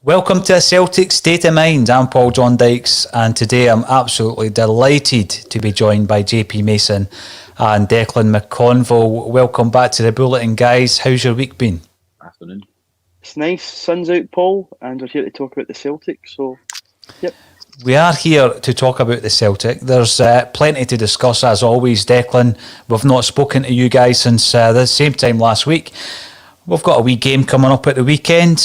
Welcome to A Celtic State of Mind. I'm Paul John Dykes, and today I'm absolutely delighted to be joined by JP Mason and Declan McConville. Welcome back to the Bulletin, guys. How's your week been? Afternoon. It's nice, sun's out, Paul, and we're here to talk about the Celtic, so, yep. We are here to talk about the Celtic. There's plenty to discuss, as always, Declan. We've not spoken to you guys since the same time last week. We've got a wee game coming up at the weekend.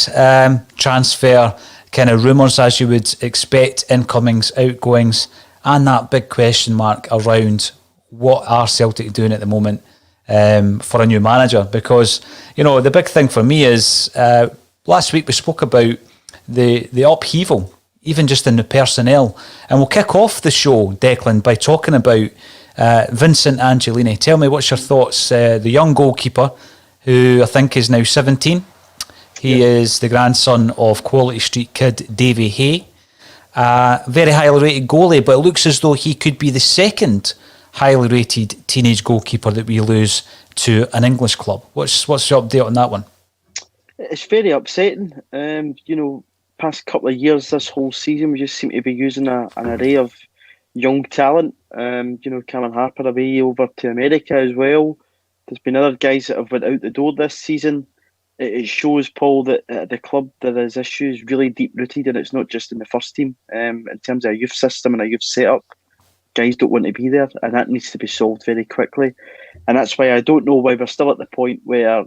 Transfer kind of rumours, as you would expect, incomings, outgoings, and that big question mark around what are Celtic doing at the moment for a new manager. Because, you know, the big thing for me is last week we spoke about the upheaval, even just in the personnel. And we'll kick off the show, Declan, by talking about Vincent Angelini. Tell me, what's your thoughts? The young goalkeeper, who I think is now 17. He is the grandson of Quality Street kid Davie Moyes. Very highly rated goalie, but it looks as though he could be the second highly rated teenage goalkeeper that we lose to an English club. What's your update on that one? It's very upsetting. Past couple of years, this whole season, we just seem to be using an array of young talent. Cameron Harper away over to America as well. There's been other guys that have went out the door this season. It shows, Paul, that at the club there is issues really deep-rooted, and it's not just in the first team. In terms of a youth system and a youth setup, guys don't want to be there, and that needs to be solved very quickly. And that's why I don't know why we're still at the point where,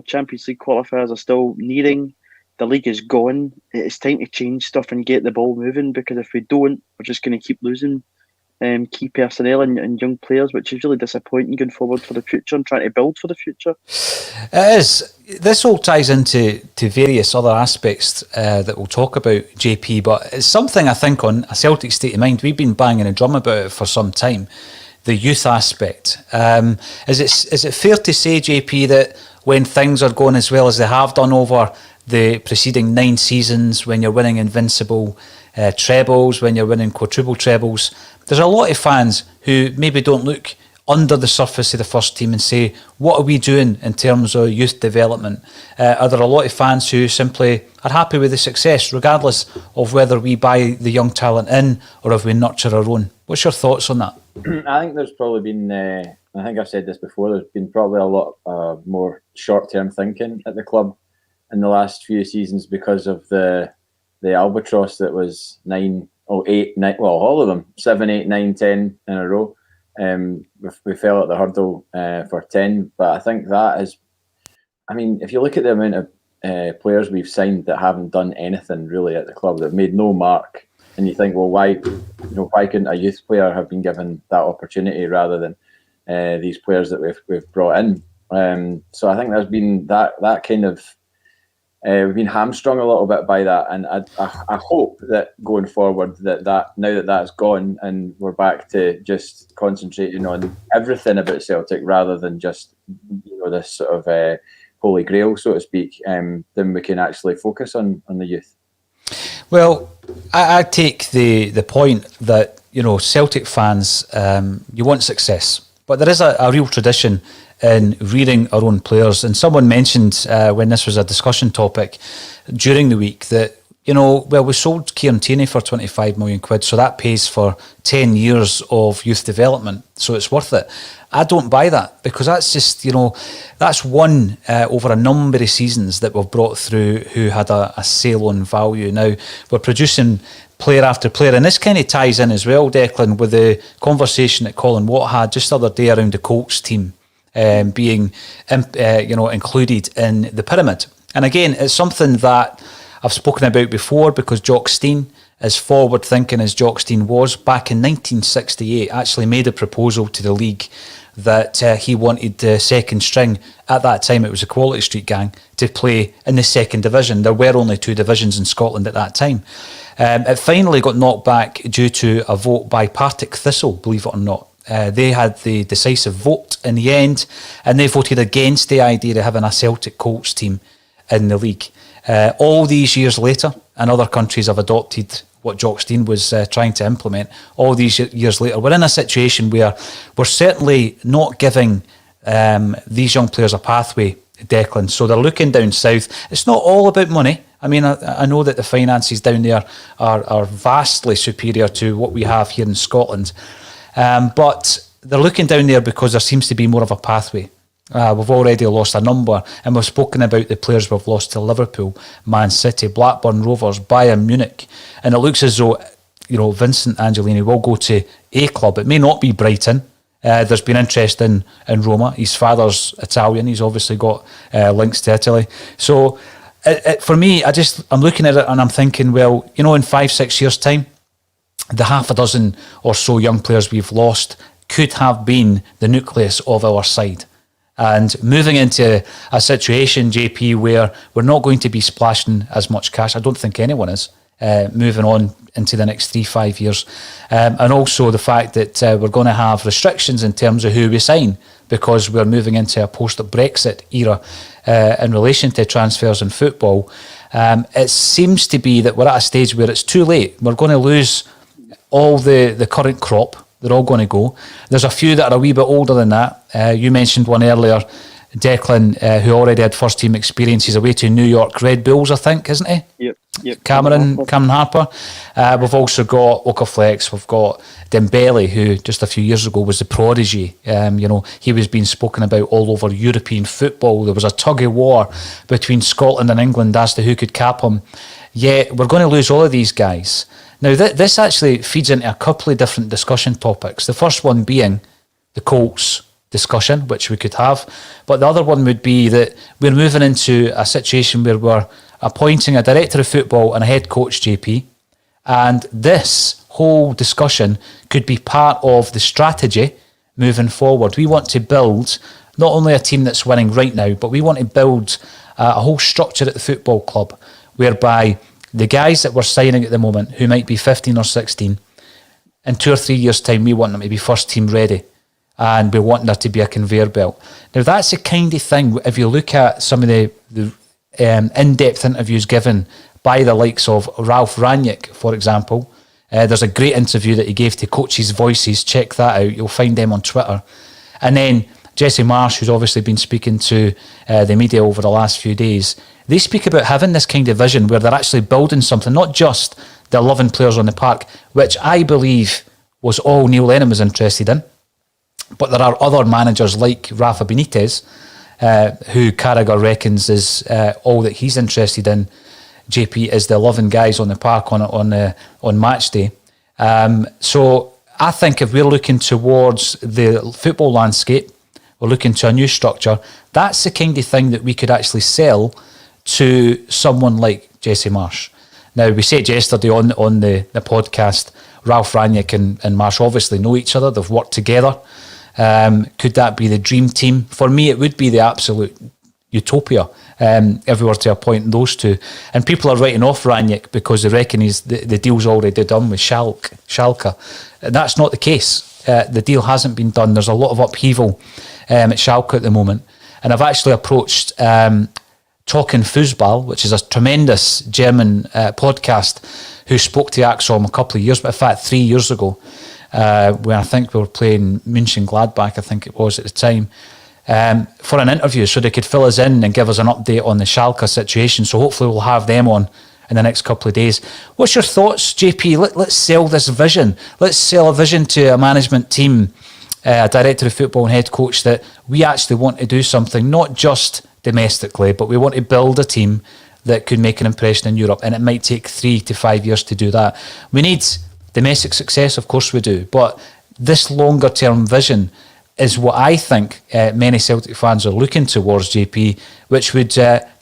Champions League qualifiers are still nearing. The league is gone. It's time to change stuff and get the ball moving, because if we don't, we're just going to keep losing key personnel and young players, which is really disappointing going forward for the future and trying to build for the future. It is. This all ties into various other aspects that we'll talk about, JP, but it's something I think on A Celtic State of Mind, we've been banging a drum about it for some time, the youth aspect. Is it fair to say, JP, that when things are going as well as they have done over the preceding 9 seasons, when you're winning invincible trebles, when you're winning quadruple trebles, there's a lot of fans who maybe don't look under the surface of the first team and say, what are we doing in terms of youth development? Are there a lot of fans who simply are happy with the success, regardless of whether we buy the young talent in or if we nurture our own? What's your thoughts on that? I think there's probably been, I think I've said this before, there's been probably a lot more short-term thinking at the club in the last few seasons because of the albatross that was 8, 9, well, all of them, 7, 8, 9, 10 in a row. We fell at the hurdle for 10, but I think that is, if you look at the amount of players we've signed that haven't done anything really at the club, that have made no mark, and you think, well, why couldn't a youth player have been given that opportunity rather than these players that we've brought in? So I think there's been that kind of, we've been hamstrung a little bit by that, and I hope that going forward that now that that's gone and we're back to just concentrating on everything about Celtic rather than just this sort of holy grail, so to speak, then we can actually focus on the youth. Well, I take the point that Celtic fans, you want success, but there is a real tradition in rearing our own players. And someone mentioned when this was a discussion topic during the week that, we sold Keane for 25 million quid, so that pays for 10 years of youth development, so it's worth it. I don't buy that, because that's just, that's one over a number of seasons that we've brought through who had a sale on value. Now, we're producing player after player, and this kind of ties in as well, Declan, with the conversation that Colin Watt had just the other day around the Colts team being included in the pyramid. And again, it's something that I've spoken about before, because Jock Stein, as forward thinking as Jock Stein was, back in 1968 actually made a proposal to the league that he wanted the second string, at that time it was the Quality Street gang, to play in the second division. There were only 2 divisions in Scotland at that time. It finally got knocked back due to a vote by Partick Thistle, believe it or not. They had the decisive vote in the end, and they voted against the idea of having a Celtic Colts team in the league. All these years later, and other countries have adopted what Jock Stein was trying to implement. All these years later, we're in a situation where we're certainly not giving these young players a pathway, Declan. So they're looking down south. It's not all about money. I mean, I know that the finances down there are vastly superior to what we have here in Scotland, but they're looking down there because there seems to be more of a pathway. We've already lost a number, and we've spoken about the players we've lost to Liverpool, Man City, Blackburn Rovers, Bayern Munich, and it looks as though, you know, Vincent Angelini will go to a club. It may not be Brighton. There's been interest in Roma. His father's Italian. He's obviously got links to Italy. So for me, I'm looking at it and I'm thinking, well, you know, in 5-6 years' time, the half a dozen or so young players we've lost could have been the nucleus of our side. And moving into a situation, JP, where we're not going to be splashing as much cash, I don't think anyone is, moving on into the next 3-5 years. And also the fact that we're going to have restrictions in terms of who we sign, because we're moving into a post-Brexit era in relation to transfers in football. It seems to be that we're at a stage where it's too late. We're going to lose all the current crop. They're all going to go. There's a few that are a wee bit older than that. You mentioned one earlier, Declan, who already had first-team experience. He's away to New York Red Bulls, I think, isn't he? Yep. Cameron Harper. We've also got Okaflex. We've got Dembele, who just a few years ago was the prodigy. You know, he was being spoken about all over European football. There was a tug-of-war between Scotland and England as to who could cap him. Yet we're going to lose all of these guys. Now, this actually feeds into a couple of different discussion topics. The first one being the Colts discussion, which we could have. But the other one would be that we're moving into a situation where we're appointing a director of football and a head coach, JP. And this whole discussion could be part of the strategy moving forward. We want to build not only a team that's winning right now, but we want to build a whole structure at the football club whereby the guys that we're signing at the moment, who might be 15 or 16, in 2 or 3 years' time, we want them to be first team ready. And we want there to be a conveyor belt. Now, that's the kind of thing, if you look at some of the in-depth interviews given by the likes of Ralph Rangnick, for example. There's a great interview that he gave to Coaches Voices. Check that out. You'll find them on Twitter. And then Jesse Marsch, who's obviously been speaking to the media over the last few days, they speak about having this kind of vision where they're actually building something, not just the 11 players on the park, which I believe was all Neil Lennon was interested in. But there are other managers like Rafa Benitez, who Carragher reckons is all that he's interested in. JP is the 11 guys on the park on match day. So I think if we're looking towards the football landscape, we're looking to a new structure, that's the kind of thing that we could actually sell to someone like Jesse Marsch. Now, we said yesterday on the podcast, Ralph Rangnick and Marsch obviously know each other. They've worked together. Could that be the dream team? For me, it would be the absolute utopia if we were to appoint those two. And people are writing off Rangnick because they reckon the deal's already done with Schalke. That's not the case. The deal hasn't been done. There's a lot of upheaval at Schalke at the moment. And I've actually approached Talking Fußball, which is a tremendous German podcast, who spoke to ACSOM a couple of years, but in fact 3 years ago, when I think we were playing Mönchengladbach, I think it was at the time, for an interview so they could fill us in and give us an update on the Schalke situation. So hopefully we'll have them on in the next couple of days. What's your thoughts, JP? Let's sell this vision. Let's sell a vision to a management team, a director of football and head coach, that we actually want to do something, not just domestically, but we want to build a team that could make an impression in Europe. And it might take 3 to 5 years to do that. We need domestic success, of course we do, but this longer term vision is what I think many Celtic fans are looking towards, JP, which would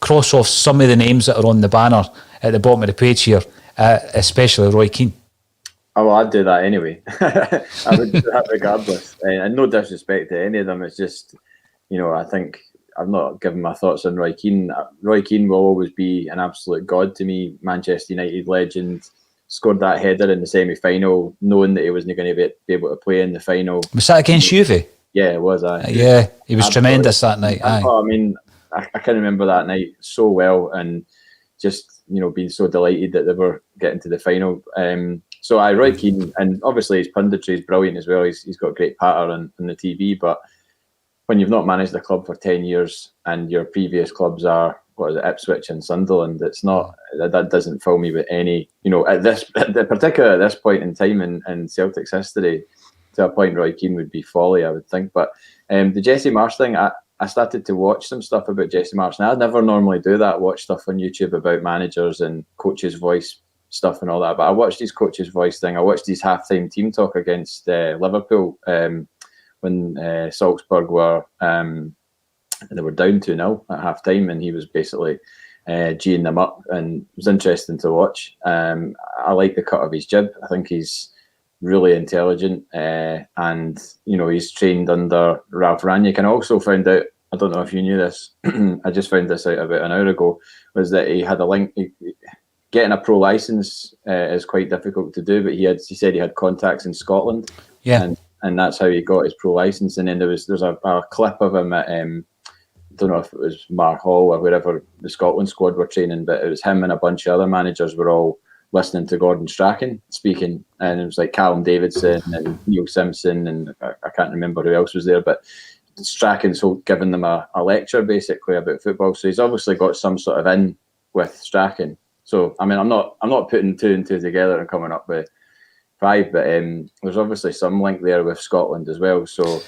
cross off some of the names that are on the banner at the bottom of the page here, especially Roy Keane. Oh, well, I'd do that anyway. I would do that regardless. And no disrespect to any of them. It's just, I think I've not given my thoughts on Roy Keane. Roy Keane will always be an absolute god to me. Manchester United legend. Scored that header in the semi-final, knowing that he wasn't going to be able to play in the final. Was that against Juve? Yeah, it was. Yeah, he was tremendous that night. I mean, I can remember that night so well, and just being so delighted that they were getting to the final. So Roy Keane, and obviously his punditry is brilliant as well. He's got great patter on the TV, but when you've not managed a club for 10 years and your previous clubs are what is it, Ipswich and Sunderland. It's not that doesn't fill me with any, particularly at this point in time in Celtic's history. To appoint Roy Keane would be folly, I would think. But the Jesse Marsch thing, I started to watch some stuff about Jesse Marsch. Now, I never normally do that, watch stuff on YouTube about managers and coaches' voice stuff and all that. But I watched his coaches' voice thing. I watched his halftime team talk against Liverpool when Salzburg were they were down 2-0 at halftime, and he was basically geeing them up, and it was interesting to watch. I like the cut of his jib. I think he's really intelligent, and he's trained under Ralph Rangnick. And I also found out, I don't know if you knew this, I just found this out about an hour ago, was that he had a link. Getting a pro license is quite difficult to do, but he said he had contacts in Scotland, and that's how he got his pro license. And then there's a clip of him at I don't know if it was Marsch or wherever the Scotland squad were training, but it was him and a bunch of other managers were all listening to Gordon Strachan speaking, and it was like Callum Davidson and Neil Simpson, and I can't remember who else was there, but Strachan's giving them a lecture basically about football. So he's obviously got some sort of in with Strachan. So I mean, I'm not putting 2 and 2 together and coming up with 5, but there's obviously some link there with Scotland as well. So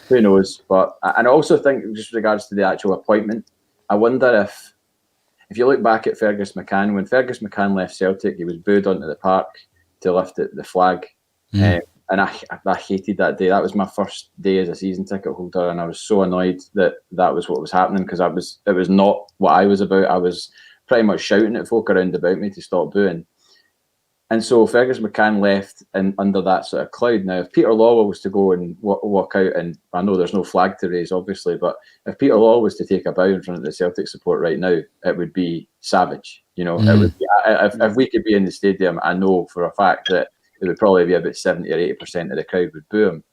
who knows? But I also think, just regards to the actual appointment, I wonder if you look back at Fergus McCann, when Fergus McCann left Celtic, he was booed onto the park to lift the flag. And I hated that day. That was my first day as a season ticket holder, and I was so annoyed that was what was happening, because it was not what I was about. I was pretty much shouting at folk around about me to stop booing. And so Fergus McCann left under that sort of cloud. Now, if Peter Lawwell was to go and walk out, and I know there's no flag to raise, obviously, but if Peter Lawwell was to take a bow in front of the Celtic support right now, it would be savage. It would be, if we could be in the stadium, I know for a fact that it would probably be about 70 or 80% of the crowd would boo him.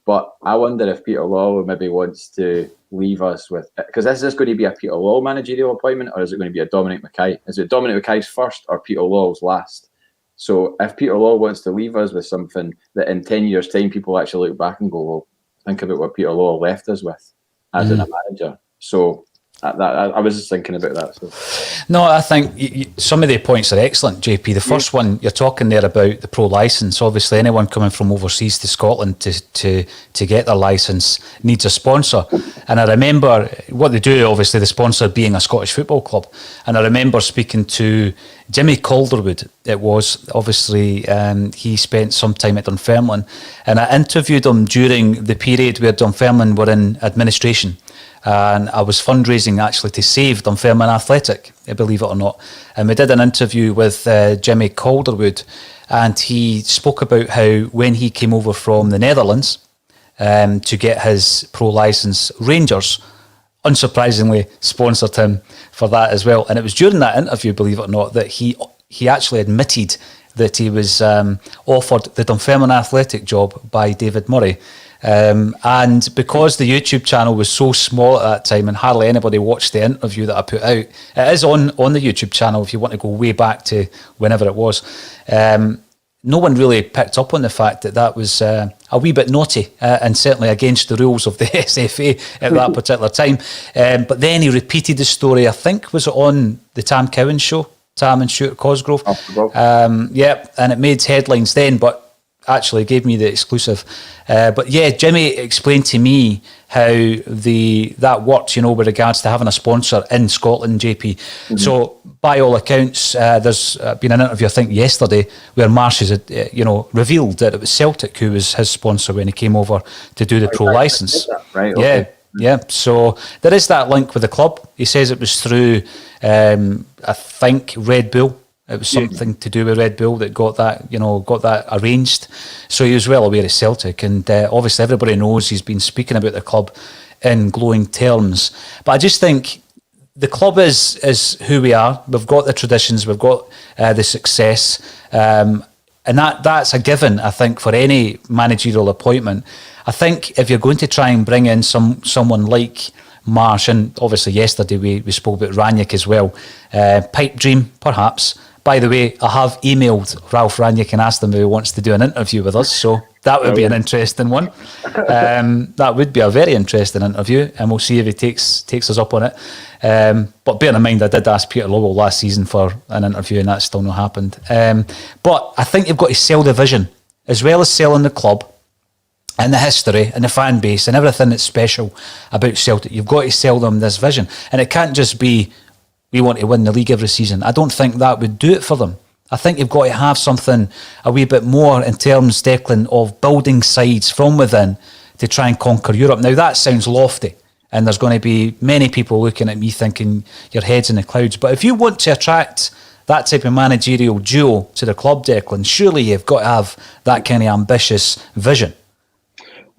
But I wonder if Peter Lawwell maybe wants to leave us with, because is this going to be a Peter Lawwell managerial appointment, or is it going to be a Dominic Mackay? Is it Dominic Mackay's first or Peter Lawwell's last? So if Peter Lawwell wants to leave us with something that in 10 years' time people actually look back and go, well, think about what Peter Lawwell left us with as a manager. So I was just thinking about that. So. No, I think some of the points are excellent, JP. The first one, you're talking there about the pro licence. Obviously, anyone coming from overseas to Scotland to get their licence needs a sponsor. And I remember what they do, obviously, the sponsor being a Scottish football club. And I remember speaking to Jimmy Calderwood. It was, obviously, he spent some time at Dunfermline. And I interviewed him during the period where Dunfermline were in administration. And I was fundraising actually to save Dunfermline Athletic, believe it or not. And we did an interview with Jimmy Calderwood, and he spoke about how when he came over from the Netherlands to get his pro licence, Rangers, unsurprisingly, sponsored him for that as well. And it was during that interview, believe it or not, that he actually admitted that he was offered the Dunfermline Athletic job by David Murray. And because the YouTube channel was so small at that time and hardly anybody watched the interview that I put out, it is on the YouTube channel if you want to go way back to whenever it was. No one really picked up on the fact that was a wee bit naughty and certainly against the rules of the SFA at that particular time. But then he repeated the story, I think, was it on the Tam Cowan show, Tam and Stuart Cosgrove? And it made headlines then, but actually gave me the exclusive. But yeah, Jimmy explained to me how that worked, with regards to having a sponsor in Scotland, JP. Mm-hmm. So by all accounts, there's been an interview, I think, yesterday where Marsch has, revealed that it was Celtic who was his sponsor when he came over to do the pro licence. Right. Okay. Yeah. So there is that link with the club. He says it was through, I think, Red Bull. It was something to do with Red Bull that got that arranged. So he was well aware of Celtic, and obviously everybody knows he's been speaking about the club in glowing terms. But I just think the club is who we are. We've got the traditions, we've got the success, and that's a given, I think, for any managerial appointment. I think if you're going to try and bring in someone like Marsch, and obviously yesterday we spoke about Rangnick as well, pipe dream perhaps. By the way, I have emailed Ralph Rangnick and asked him if he wants to do an interview with us. So That would be an interesting one. That would be a very interesting interview, and we'll see if he takes us up on it. But bear in mind, I did ask Peter Lowell last season for an interview, and that's still not happened. But I think you've got to sell the vision, as well as selling the club and the history and the fan base and everything that's special about Celtic. You've got to sell them this vision. And it can't just be, we want to win the league every season. I don't think that would do it for them. I think you've got to have something a wee bit more in terms, Declan, of building sides from within to try and conquer Europe. Now, that sounds lofty, and there's going to be many people looking at me thinking your head's in the clouds. But if you want to attract that type of managerial duo to the club, Declan, surely you've got to have that kind of ambitious vision.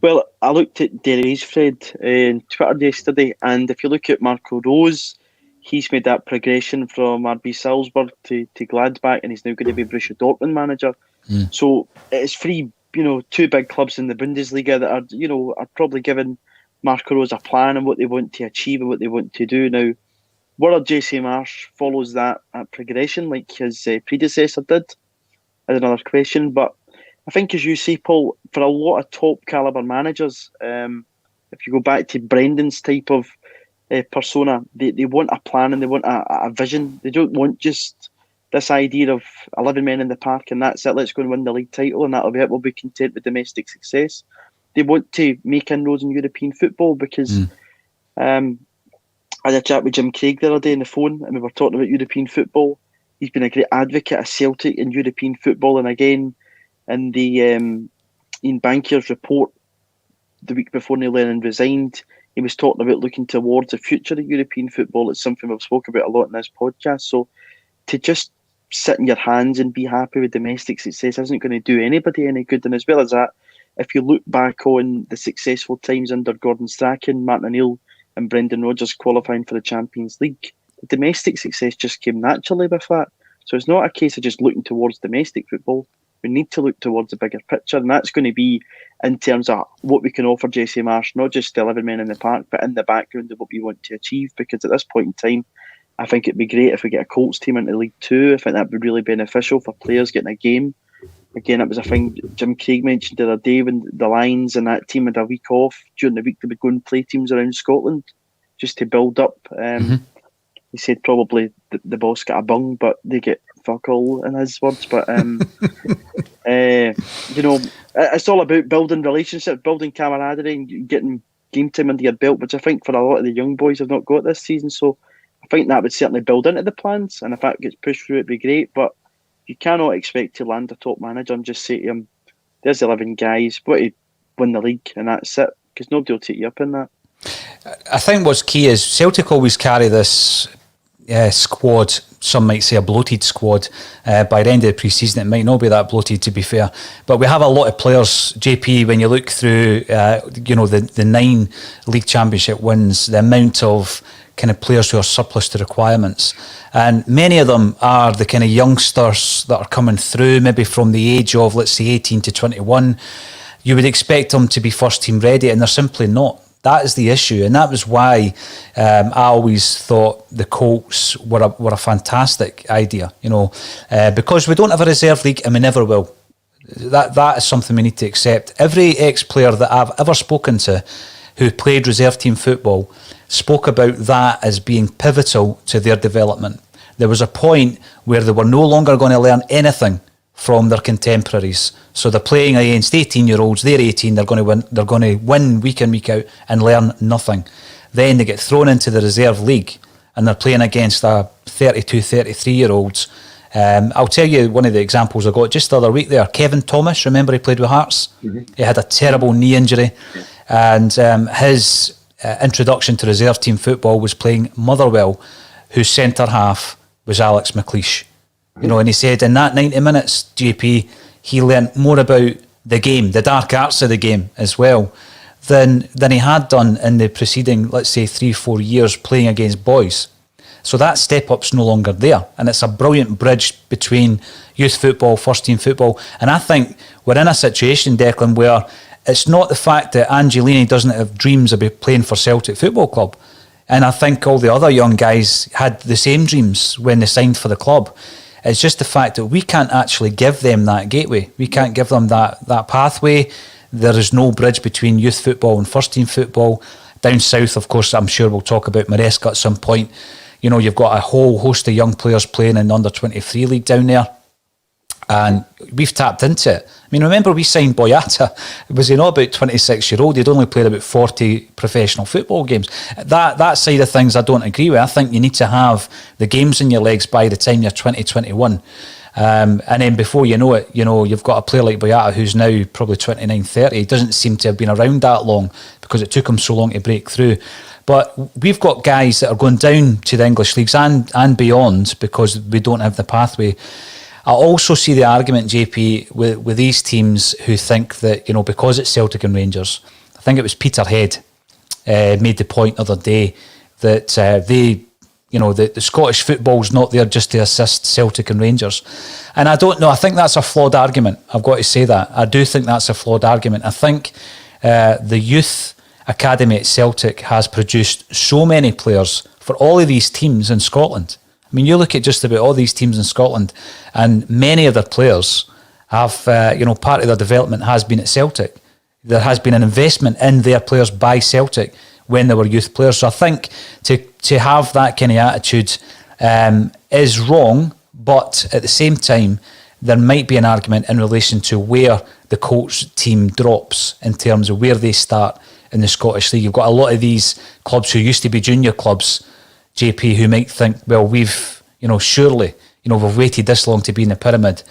Well, I looked at Derry's Fred on Twitter yesterday, and if you look at Marco Rose, he's made that progression from RB Salzburg to Gladbach, and he's now going to be Borussia Dortmund manager. So it's three, two big clubs in the Bundesliga that are probably giving Marco Rose a plan on what they want to achieve and what they want to do. Now, whether Jesse Marsch follows that progression like his predecessor did is another question. But I think, as you say, Paul, for a lot of top calibre managers, if you go back to Brendan's type of persona, they want a plan and they want a vision. They don't want just this idea of 11 men in the park and that's it, let's go and win the league title and that'll be it, we'll be content with domestic success. They want to make inroads in European football because I had a chat with Jim Craig the other day on the phone and we were talking about European football. He's been a great advocate of Celtic in European football, and again in the Ian Bankier's report the week before Neil Lennon resigned, he was talking about looking towards the future of European football. It's something we've spoken about a lot in this podcast. So to just sit in your hands and be happy with domestic success isn't going to do anybody any good. And as well as that, if you look back on the successful times under Gordon Strachan, Martin O'Neill and Brendan Rodgers qualifying for the Champions League, the domestic success just came naturally with that. So it's not a case of just looking towards domestic football. We need to look towards the bigger picture, and that's going to be in terms of what we can offer Jesse Marsch, not just 11 men in the park, but in the background of what we want to achieve. Because at this point in time, I think it'd be great if we get a Colts team into League Two. I think that would be really beneficial for players getting a game. Again, it was a thing Jim Craig mentioned the other day when the Lions and that team had a week off. During the week, they would go and play teams around Scotland just to build up. He said probably the boss got a bung, but they get fuck all in his words. But it's all about building relationships, building camaraderie, and getting game time under your belt, which I think for a lot of the young boys have not got this season. So I think that would certainly build into the plans, and if that gets pushed through, it'd be great. But you cannot expect to land a top manager and just say to him, "There's 11 guys, but to win the league, and that's it," because nobody will take you up in that. I think what's key is Celtic always carry this squad, some might say a bloated squad. By the end of the pre-season it might not be that bloated, to be fair, but we have a lot of players, JP, when you look through the 9 league championship wins, the amount of kind of players who are surplus to requirements, and many of them are the kind of youngsters that are coming through maybe from the age of, let's say, 18 to 21. You would expect them to be first team ready, and they're simply not. That is the issue, and that was why I always thought the Colts were a fantastic idea, because we don't have a reserve league and we never will. That is something we need to accept. Every ex-player that I've ever spoken to who played reserve team football spoke about that as being pivotal to their development. There was a point where they were no longer going to learn anything from their contemporaries. So they're playing against 18-year-olds, they're 18, they're going to win week in, week out and learn nothing. Then they get thrown into the reserve league and they're playing against a 32, 33-year-olds. I'll tell you one of the examples I got just the other week there. Kevin Thomas, remember he played with Hearts? Mm-hmm. He had a terrible knee injury, and his introduction to reserve team football was playing Motherwell, whose centre half was Alex McLeish. And he said in that 90 minutes, JP, he learnt more about the game, the dark arts of the game as well, than he had done in the preceding, let's say, 3-4 years playing against boys. So that step-up's no longer there. And it's a brilliant bridge between youth football, first-team football. And I think we're in a situation, Declan, where it's not the fact that Angelini doesn't have dreams about playing for Celtic Football Club. And I think all the other young guys had the same dreams when they signed for the club. It's just the fact that we can't actually give them that gateway. We can't give them that pathway. There is no bridge between youth football and first team football. Down south, of course, I'm sure we'll talk about Maresca at some point. You know, you've got a whole host of young players playing in the under-23 league down there. And we've tapped into it. I mean, remember we signed Boyata. Was he not about 26-year-old? He'd only played about 40 professional football games. That side of things I don't agree with. I think you need to have the games in your legs by the time you're 20, 21. And then before you know it, you know, you've got a player like Boyata who's now probably 29, 30. He doesn't seem to have been around that long because it took him so long to break through. But we've got guys that are going down to the English leagues and beyond because we don't have the pathway. I also see the argument, JP, with these teams who think that, you know, because it's Celtic and Rangers, I think it was Peterhead made the point the other day that the Scottish football's not there just to assist Celtic and Rangers. And I don't know, I think that's a flawed argument. I've got to say that. I do think that's a flawed argument. I think the youth academy at Celtic has produced so many players for all of these teams in Scotland. I mean, you look at just about all these teams in Scotland, and many of their players have, part of their development has been at Celtic. There has been an investment in their players by Celtic when they were youth players. So I think to have that kind of attitude is wrong, but at the same time, there might be an argument in relation to where the coach team drops in terms of where they start in the Scottish League. You've got a lot of these clubs who used to be junior clubs, JP, who might think, well, we've waited this long to be in the pyramid.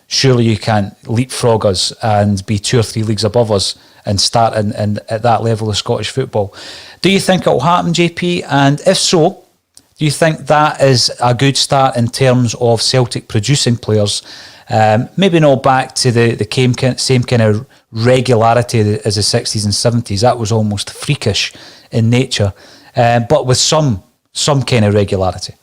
Surely you can't leapfrog us and be 2 or 3 leagues above us and start at that level of Scottish football. Do you think it will happen, JP? And if so, do you think that is a good start in terms of Celtic producing players? Maybe not back to the same kind of regularity as the 60s and 70s. That was almost freakish in nature, but with some kind of regularity.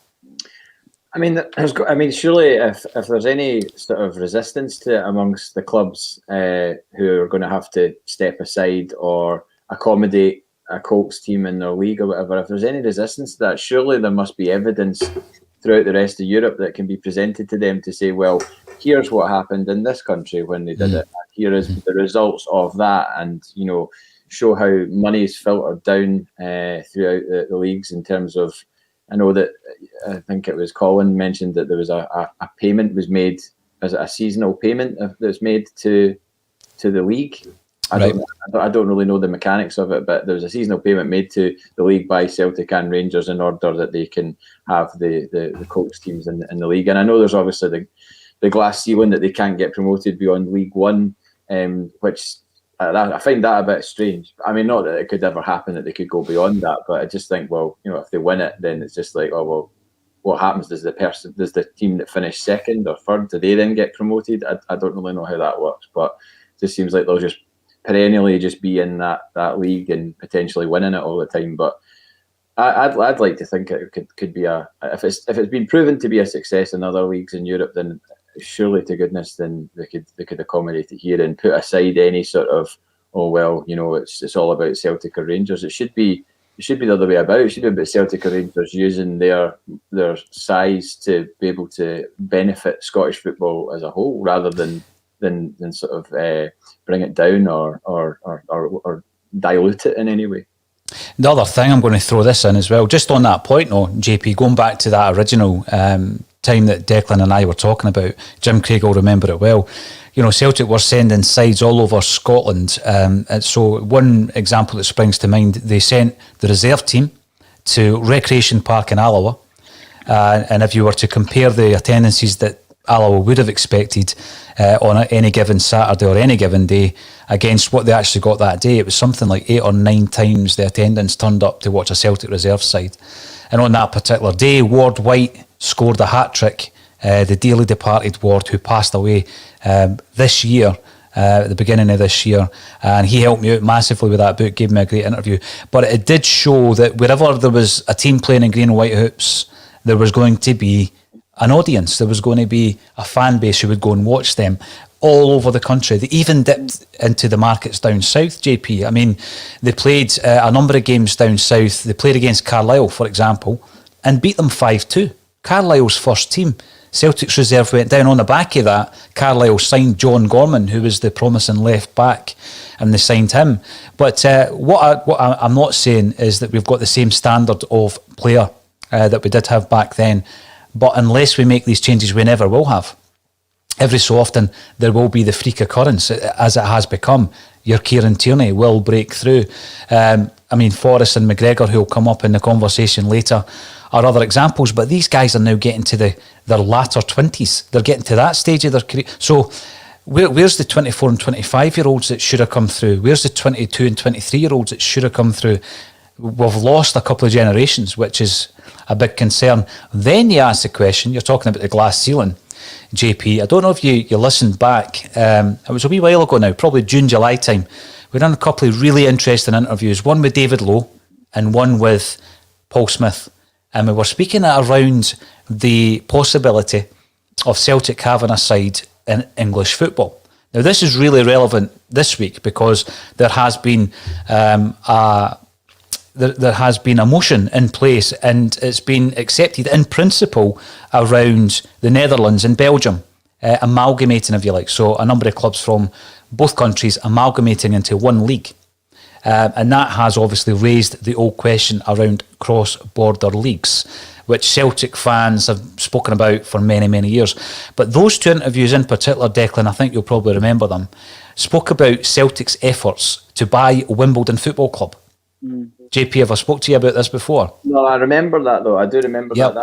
I mean, surely if there's any sort of resistance to it amongst the clubs who are going to have to step aside or accommodate a Colts team in their league or whatever, if there's any resistance to that, surely there must be evidence throughout the rest of Europe that can be presented to them to say, well, here's what happened in this country when they did it. Here is the results of that, and show how money is filtered down throughout the leagues in terms of. I know that I think it was Colin mentioned that there was a payment was made as a seasonal payment that's made to the league. I don't really know the mechanics of it, but there was a seasonal payment made to the league by Celtic and Rangers in order that they can have the Colts teams in the league. And I know there's obviously the glass ceiling that they can't get promoted beyond League One, which I find that a bit strange. I mean, not that it could ever happen that they could go beyond that, but I just think, well, if they win it, then it's just like, oh well, what happens? Does the team that finished second or third, do they then get promoted? I don't really know how that works, but it just seems like they'll just perennially just be in that league and potentially winning it all the time. But I'd like to think it could be if it's been proven to be a success in other leagues in Europe, then surely to goodness then they could accommodate it here and put aside any sort of it's all about Celtic or Rangers. It should be the other way about. It should be about Celtic or Rangers using their size to be able to benefit Scottish football as a whole, rather than sort of bring it down or dilute it in any way. The other thing, I'm going to throw this in as well, just on that point, JP, going back to that original time that Declan and I were talking about, Jim Craig will remember it well. Celtic were sending sides all over Scotland. And so one example that springs to mind, they sent the reserve team to Recreation Park in Alloa. And if you were to compare the attendances that Alloa would have expected on any given Saturday or any given day against what they actually got that day, it was something like 8 or 9 times the attendance turned up to watch a Celtic reserve side. And on that particular day, Ward White scored a hat-trick, the dearly departed Ward, who passed away this year, at the beginning of this year, and he helped me out massively with that book, gave me a great interview. But it did show that wherever there was a team playing in green and white hoops, there was going to be an audience, there was going to be a fan base who would go and watch them all over the country. They even dipped into the markets down south, JP. I mean, they played a number of games down south. They played against Carlisle, for example, and beat them 5-2. Carlisle's first team Celtic's reserve went down. On the back of that, Carlisle signed John Gorman, who was the promising left back, and they signed him. But what I'm not saying is that we've got the same standard of player that we did have back then. But unless we make these changes, we never will have. Every so often, there will be the freak occurrence, as it has become. Your Kieran Tierney will break through. Forrest and McGregor, who will come up in the conversation later, are other examples. But these guys are now getting to their latter 20s. They're getting to that stage of their career. So where's the 24 and 25-year-olds that should have come through? Where's the 22 and 23-year-olds that should have come through? We've lost a couple of generations, which is a big concern. Then you ask the question, you're talking about the glass ceiling, JP. I don't know if you listened back. It was a wee while ago now, probably June, July time. We done a couple of really interesting interviews, one with David Lowe and one with Paul Smith. And we were speaking around the possibility of Celtic having a side in English football. Now, this is really relevant this week because there has been there has been a motion in place, and it's been accepted in principle around the Netherlands and Belgium, amalgamating, if you like. So a number of clubs from both countries amalgamating into one league. And that has obviously raised the old question around cross-border leagues, which Celtic fans have spoken about for many, many years. But those two interviews in particular, Declan, I think you'll probably remember them, spoke about Celtic's efforts to buy Wimbledon Football Club. JP, have I spoke to you about this before? No, I remember that though. I do remember that.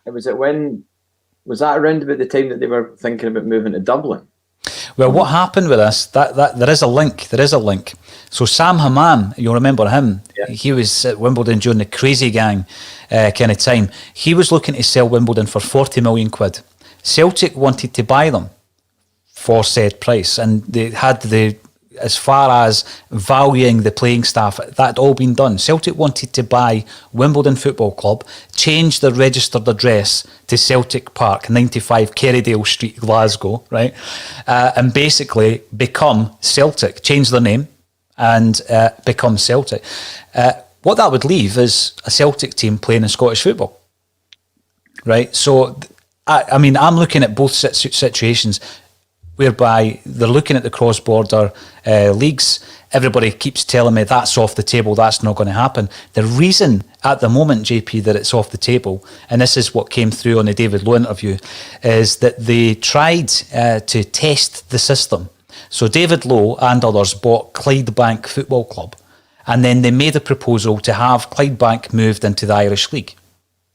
Was that around about the time that they were thinking about moving to Dublin? Well, what happened with this? That there is a link. There is a link. So Sam Hammam, you'll remember him. Yeah. He was at Wimbledon during the crazy gang kind of time. He was looking to sell Wimbledon for 40 million quid. Celtic wanted to buy them for said price, and they had as far as valuing the playing staff, that had all been done. Celtic wanted to buy Wimbledon Football Club, change their registered address to Celtic Park, 95 Kerrydale Street, Glasgow, right? And basically become Celtic, change their name and become Celtic. What that would leave is a Celtic team playing in Scottish football, right? So, I'm looking at both situations whereby they're looking at the cross-border leagues. Everybody keeps telling me that's off the table, that's not going to happen. The reason at the moment, JP, that it's off the table, and this is what came through on the David Lowe interview, is that they tried to test the system. So David Lowe and others bought Clydebank Football Club, and then they made a proposal to have Clydebank moved into the Irish League.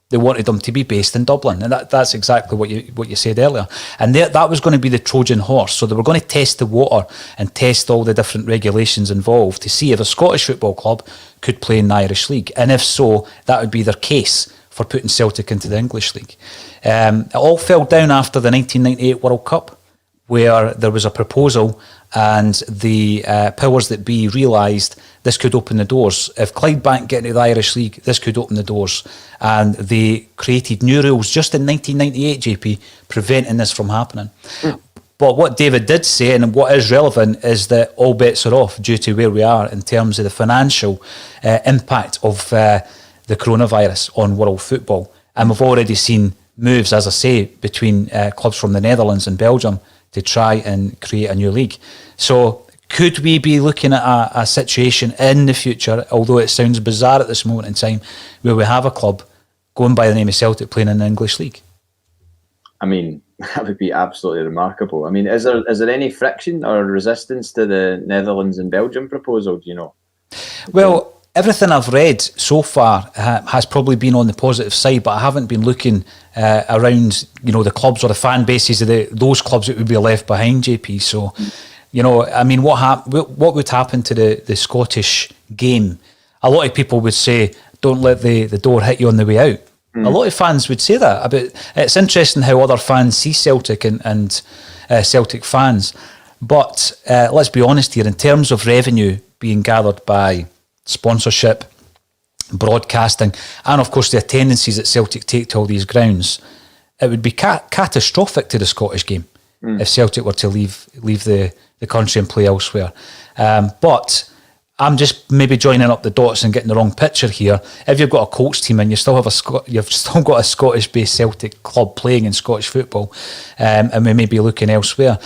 They wanted them to be based in Dublin, and that's exactly what you said earlier. And that was going to be the Trojan horse. So they were going to test the water and test all the different regulations involved to see if a Scottish football club could play in the Irish League, and if so, that would be their case for putting Celtic into the English League. It all fell down after the 1998 World Cup, where there was a proposal and the powers that be realised this could open the doors. If Clydebank get into the Irish League, this could open the doors. And they created new rules just in 1998, JP, preventing this from happening. But what David did say, and what is relevant, is that all bets are off due to where we are in terms of the financial impact of the coronavirus on world football. And we've already seen moves, as I say, between clubs from the Netherlands and Belgium to try and create a new league. So could we be looking at a situation in the future, although it sounds bizarre at this moment in time, where we have a club going by the name of Celtic playing in the English League? I mean, that would be absolutely remarkable. I mean, is there any friction or resistance to the Netherlands and Belgium proposal, do you know? Well, everything I've read so far has probably been on the positive side, but I haven't been looking around, the clubs or the fan bases of those clubs that would be left behind, JP. So, what would happen to the Scottish game? A lot of people would say, don't let the door hit you on the way out. A lot of fans would say that. It's interesting how other fans see Celtic and Celtic fans. But let's be honest here, in terms of revenue being gathered by sponsorship, broadcasting, and of course the attendances that Celtic take to all these grounds, it would be catastrophic to the Scottish game if Celtic were to leave the country and play elsewhere. But I'm just maybe joining up the dots and getting the wrong picture here. If you've got a Colts team and you still have you've still got a Scottish-based Celtic club playing in Scottish football, and we may be looking elsewhere.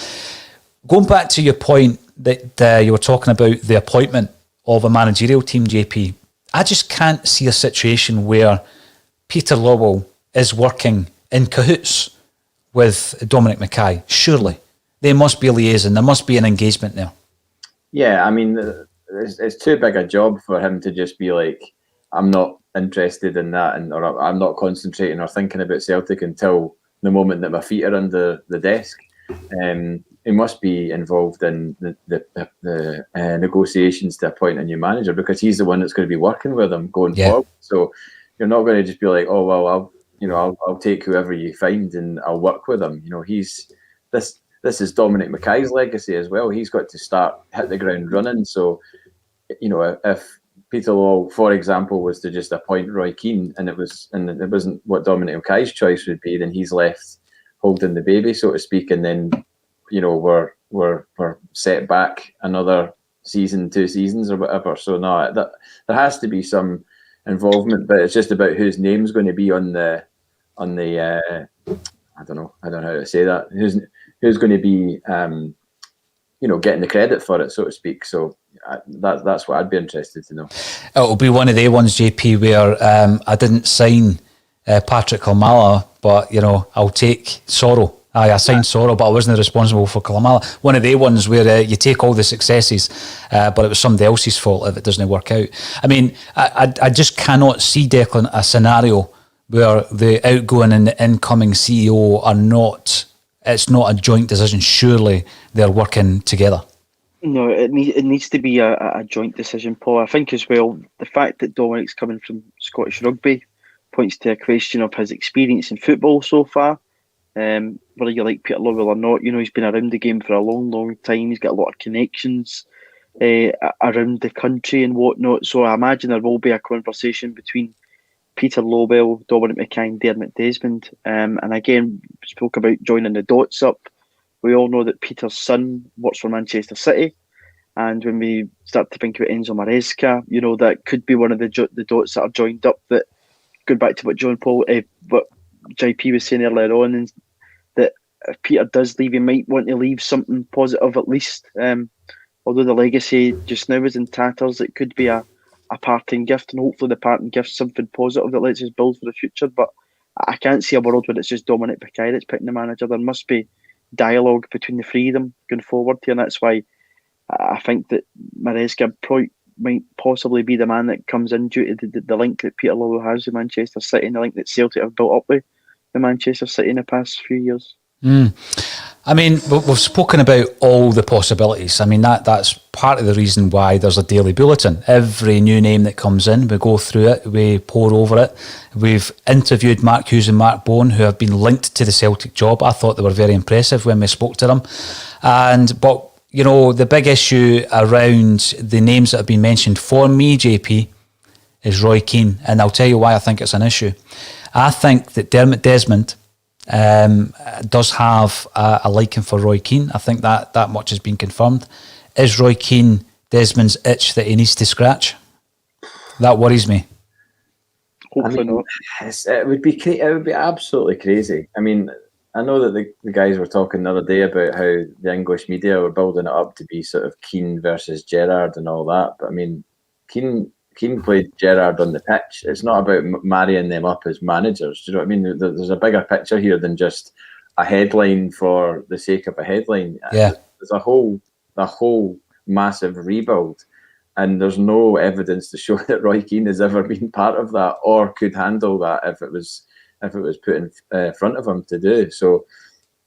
Going back to your point that you were talking about the appointment of a managerial team, JP, I just can't see a situation where Peter Lawwell is working in cahoots with Dominic Mackay. Surely there must be a liaison, there must be an engagement there. Yeah, I mean, it's too big a job for him to just be like, I'm not interested in that, or I'm not concentrating or thinking about Celtic until the moment that my feet are under the desk. He must be involved in the negotiations to appoint a new manager, because he's the one that's going to be working with him going forward. So you're not going to just be like, oh well, I'll take whoever you find and I'll work with him. This is Dominic Mackay's legacy as well. He's got to hit the ground running. So, if Peter Lawwell, for example, was to just appoint Roy Keane and it wasn't what Dominic Mackay's choice would be, then he's left holding the baby, so to speak, and then we're set back another season, 2 seasons or whatever. So no, there has to be some involvement, but it's just about whose name's going to be on the I don't know how to say that, who's going to be getting the credit for it, so to speak. So that's what I'd be interested to know. It'll be one of the ones, JP, where I didn't sign Patrick Klimala, but I'll take Sorrow. I signed Sorrow, but I wasn't responsible for Klimala. One of the ones where you take all the successes, but it was somebody else's fault if it doesn't work out. I mean, I just cannot see, Declan, a scenario where the outgoing and the incoming CEO are not. It's not a joint decision. Surely they're working together. No, it needs to be a joint decision, Paul. I think as well, the fact that Dominic's coming from Scottish rugby points to a question of his experience in football so far. Whether you like Peter Lawwell or not, he's been around the game for a long, long time. He's got a lot of connections around the country and whatnot. So I imagine there will be a conversation between Peter Lawwell, Dominic Mackay and Dermot Desmond. And again, spoke about joining the dots up. We all know that Peter's son works for Manchester City. And when we start to think about Enzo Maresca, that could be one of the dots that are joined up. That, going back to what what JP was saying earlier on, and that if Peter does leave, he might want to leave something positive at least. Although the legacy just now is in tatters, it could be a parting gift, and hopefully the parting gift's something positive that lets us build for the future. But I can't see a world where it's just Dominic Mackay that's picking the manager. There must be dialogue between the three of them going forward here, and that's why I think that Maresca might possibly be the man that comes in due to the link that Peter Lawwell has with Manchester City and the link that Celtic have built up with Manchester City in the past few years. I mean, we've spoken about all the possibilities. I mean, that's part of the reason why there's a daily bulletin. Every new name that comes in, we go through it, we pore over it. We've interviewed Mark Hughes and Mark Bowen, who have been linked to the Celtic job. I thought they were very impressive when we spoke to them. But the big issue around the names that have been mentioned for me, JP, is Roy Keane. And I'll tell you why I think it's an issue. I think that Dermot Desmond does have a liking for Roy Keane. I think that much has been confirmed. Is Roy Keane Desmond's itch that he needs to scratch? That worries me. Hopefully not. It would be absolutely crazy. I mean, I know that the guys were talking the other day about how the English media were building it up to be sort of Keane versus Gerrard and all that. But I mean, Keane played Gerrard on the pitch. It's not about marrying them up as managers. Do you know what I mean? There's a bigger picture here than just a headline for the sake of a headline. Yeah. There's a whole massive rebuild, and there's no evidence to show that Roy Keane has ever been part of that or could handle that if it was put in front of him to do. So,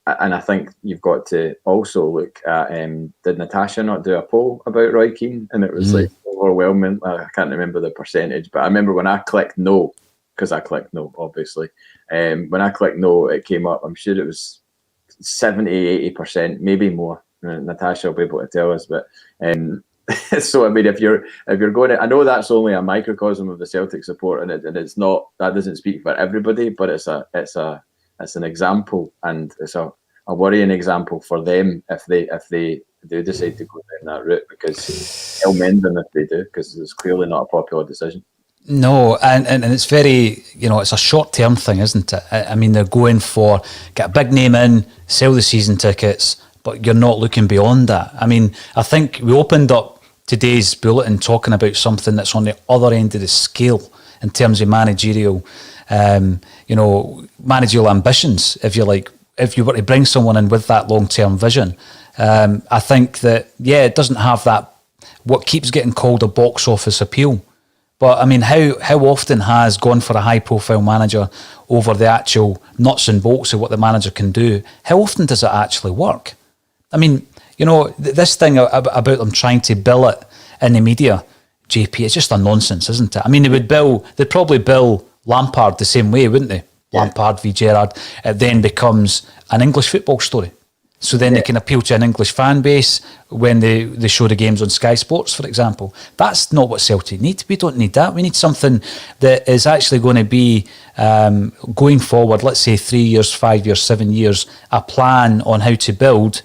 and I think you've got to also look at, did Natasha not do a poll about Roy Keane? And it was like overwhelming. I can't remember the percentage, but I remember when I clicked no, because I clicked no, obviously. When I clicked no, it came up. I'm sure it was 70-80%, maybe more. Natasha will be able to tell us, but so I mean, if you're going to, I know that's only a microcosm of the Celtic support, and it's not, that doesn't speak for everybody, but it's an example, and it's a worrying example for them if do decide to go down that route, because he'll mend them if they do, because it's clearly not a popular decision. No, and it's very, it's a short-term thing, isn't it? I mean, they're going for, get a big name in, sell the season tickets, but you're not looking beyond that. I mean, I think we opened up today's bulletin talking about something that's on the other end of the scale in terms of managerial, managerial ambitions, if you like. If you were to bring someone in with that long-term vision, I think that, it doesn't have that, what keeps getting called a box office appeal. But I mean, how often has gone for a high-profile manager over the actual nuts and bolts of what the manager can do? How often does it actually work? I mean, this thing about them trying to bill it in the media, JP, it's just a nonsense, isn't it? I mean, they'd probably bill Lampard the same way, wouldn't they? Yeah. Lampard v Gerrard. It then becomes an English football story. So then they can appeal to an English fan base when they show the games on Sky Sports, for example. That's not what Celtic need. We don't need that. We need something that is actually going to be, going forward, let's say 3 years, 5 years, 7 years, a plan on how to build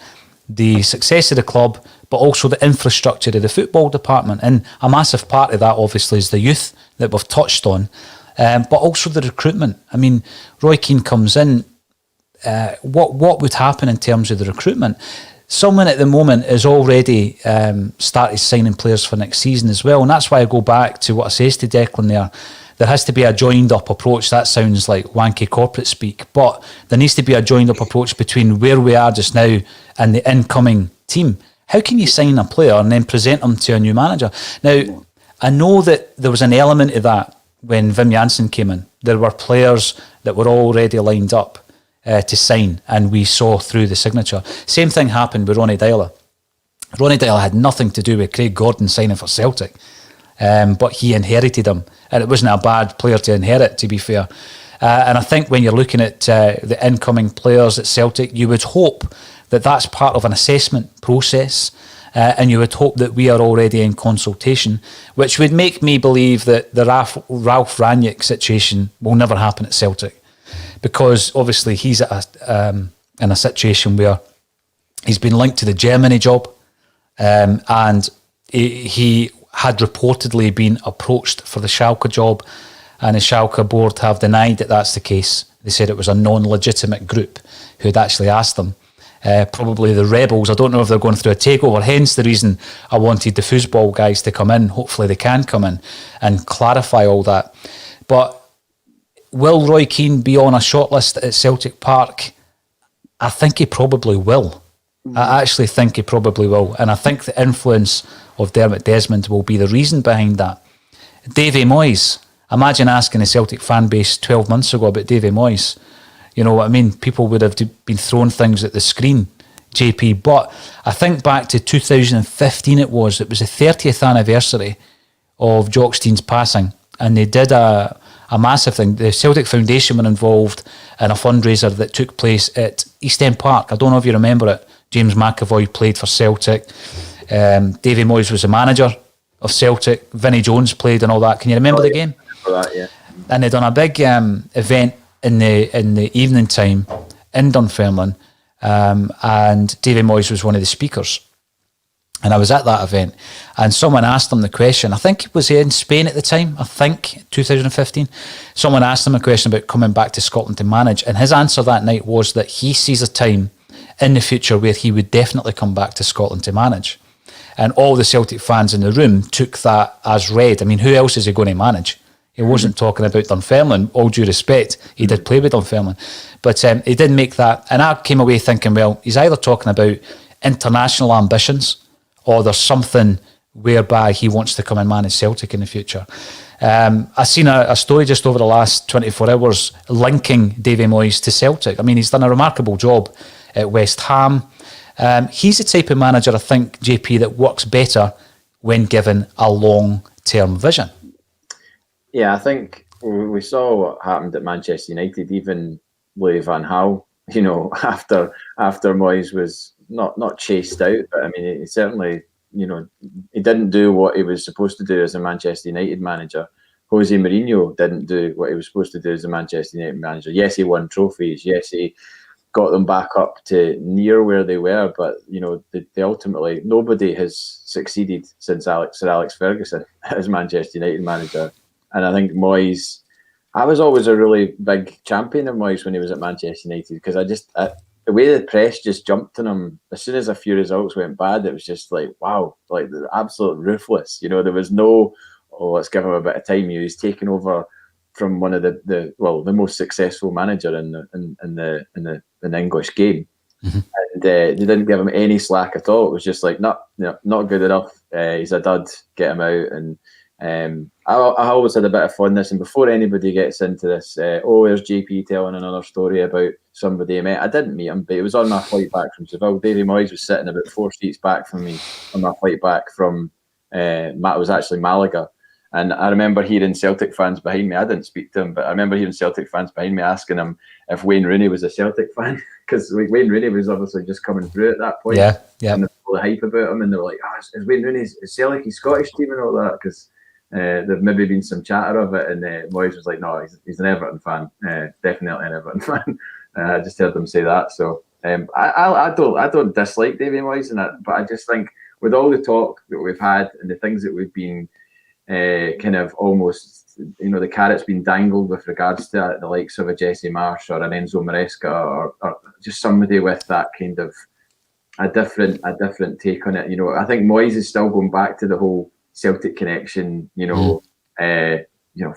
the success of the club, but also the infrastructure of the football department. And a massive part of that, obviously, is the youth that we've touched on, but also the recruitment. I mean, Roy Keane comes in. What would happen in terms of the recruitment? Someone at the moment is already started signing players for next season as well, and that's why I go back to what I says to Declan there. There has to be a joined up approach. That sounds like wanky corporate speak, but there needs to be a joined up approach between where we are just now and the incoming team. How can you sign a player and then present them to a new manager? Now, I know that there was an element of that when Wim Jansen came in. There were players that were already lined up to sign, and we saw through the signature. Same thing happened with Ronny Deila. Ronny Deila had nothing to do with Craig Gordon signing for Celtic, but he inherited him, and it wasn't a bad player to inherit, to be fair. And I think when you're looking at the incoming players at Celtic, you would hope that that's part of an assessment process, and you would hope that we are already in consultation, which would make me believe that the Ralph Rangnick situation will never happen at Celtic. Because obviously he's in a situation where he's been linked to the Germany job, and he had reportedly been approached for the Schalke job, and the Schalke board have denied that that's the case. They said it was a non-legitimate group who had actually asked them. Probably the rebels. I don't know if they're going through a takeover, hence the reason I wanted the foosball guys to come in. Hopefully they can come in and clarify all that. But will Roy Keane be on a shortlist at Celtic Park? I think he probably will. I actually think he probably will. And I think the influence of Dermot Desmond will be the reason behind that. Davie Moyes. Imagine asking the Celtic fan base 12 months ago about Davie Moyes. You know what I mean? People would have been throwing things at the screen, JP. But I think back to 2015 it was the 30th anniversary of Jock Stein's passing. And they did a massive thing. The Celtic Foundation were involved in a fundraiser that took place at East End Park. I don't know if you remember it. James McAvoy played for Celtic. Davie Moyes was the manager of Celtic. Vinnie Jones played and all that. Can you remember the game? That, yeah. And they'd done a big event in the evening time in Dunfermline, and Davie Moyes was one of the speakers. And I was at that event, and someone asked him the question. I think it was in Spain at the time. I think 2015. Someone asked him a question about coming back to Scotland to manage, and his answer that night was that he sees a time in the future where he would definitely come back to Scotland to manage. And all the Celtic fans in the room took that as read. I mean, who else is he going to manage? He wasn't talking about Dunfermline, all due respect. He did play with Dunfermline. But he did make that. And I came away thinking, well, he's either talking about international ambitions or there's something whereby he wants to come and manage Celtic in the future. I've seen a story just over the last 24 hours linking Davie Moyes to Celtic. I mean, he's done a remarkable job at West Ham. He's the type of manager, I think, JP, that works better when given a long-term vision. Yeah, I think we saw what happened at Manchester United, even Louis van Gaal, you know, after Moyes was not chased out, but I mean, he certainly, you know, he didn't do what he was supposed to do as a Manchester United manager. Jose Mourinho didn't do what he was supposed to do as a Manchester United manager. Yes, he won trophies. Yes, he got them back up to near where they were. But they ultimately, nobody has succeeded since Sir Alex Ferguson as Manchester United manager. And I think Moyes, I was always a really big champion of Moyes when he was at Manchester United, because the way the press just jumped on him as soon as a few results went bad, it was just like, wow, like they're absolute ruthless. There was no, let's give him a bit of time. He was taking over from one of the most successful manager in the English game, and they didn't give him any slack at all. It was just like, not good enough. He's a dud. Get him out. And I always had a bit of fondness. And before anybody gets into this, there's JP telling another story about somebody he met. I didn't meet him, but it was on my flight back from Seville. Davie Moyes was sitting about 4 seats back from me on my flight back from it was actually Malaga. And I remember hearing Celtic fans behind me. I didn't speak to him, but I remember hearing Celtic fans behind me asking him if Wayne Rooney was a Celtic fan, because Wayne Rooney was obviously just coming through at that point. Yeah. And there was all the hype about him, and they were like, is Wayne Rooney, is Celtic his Scottish team and all that? Because there've maybe been some chatter of it, and Moyes was like, no, he's an Everton fan, definitely an Everton fan. I just heard them say that. So I don't dislike Davie Moyes and that, but I just think with all the talk that we've had and the things that we've been kind of almost, the carrot's been dangled with regards to the likes of a Jesse Marsch or an Enzo Maresca or just somebody with that kind of a different take on it. I think Moyes is still going back to the whole Celtic connection,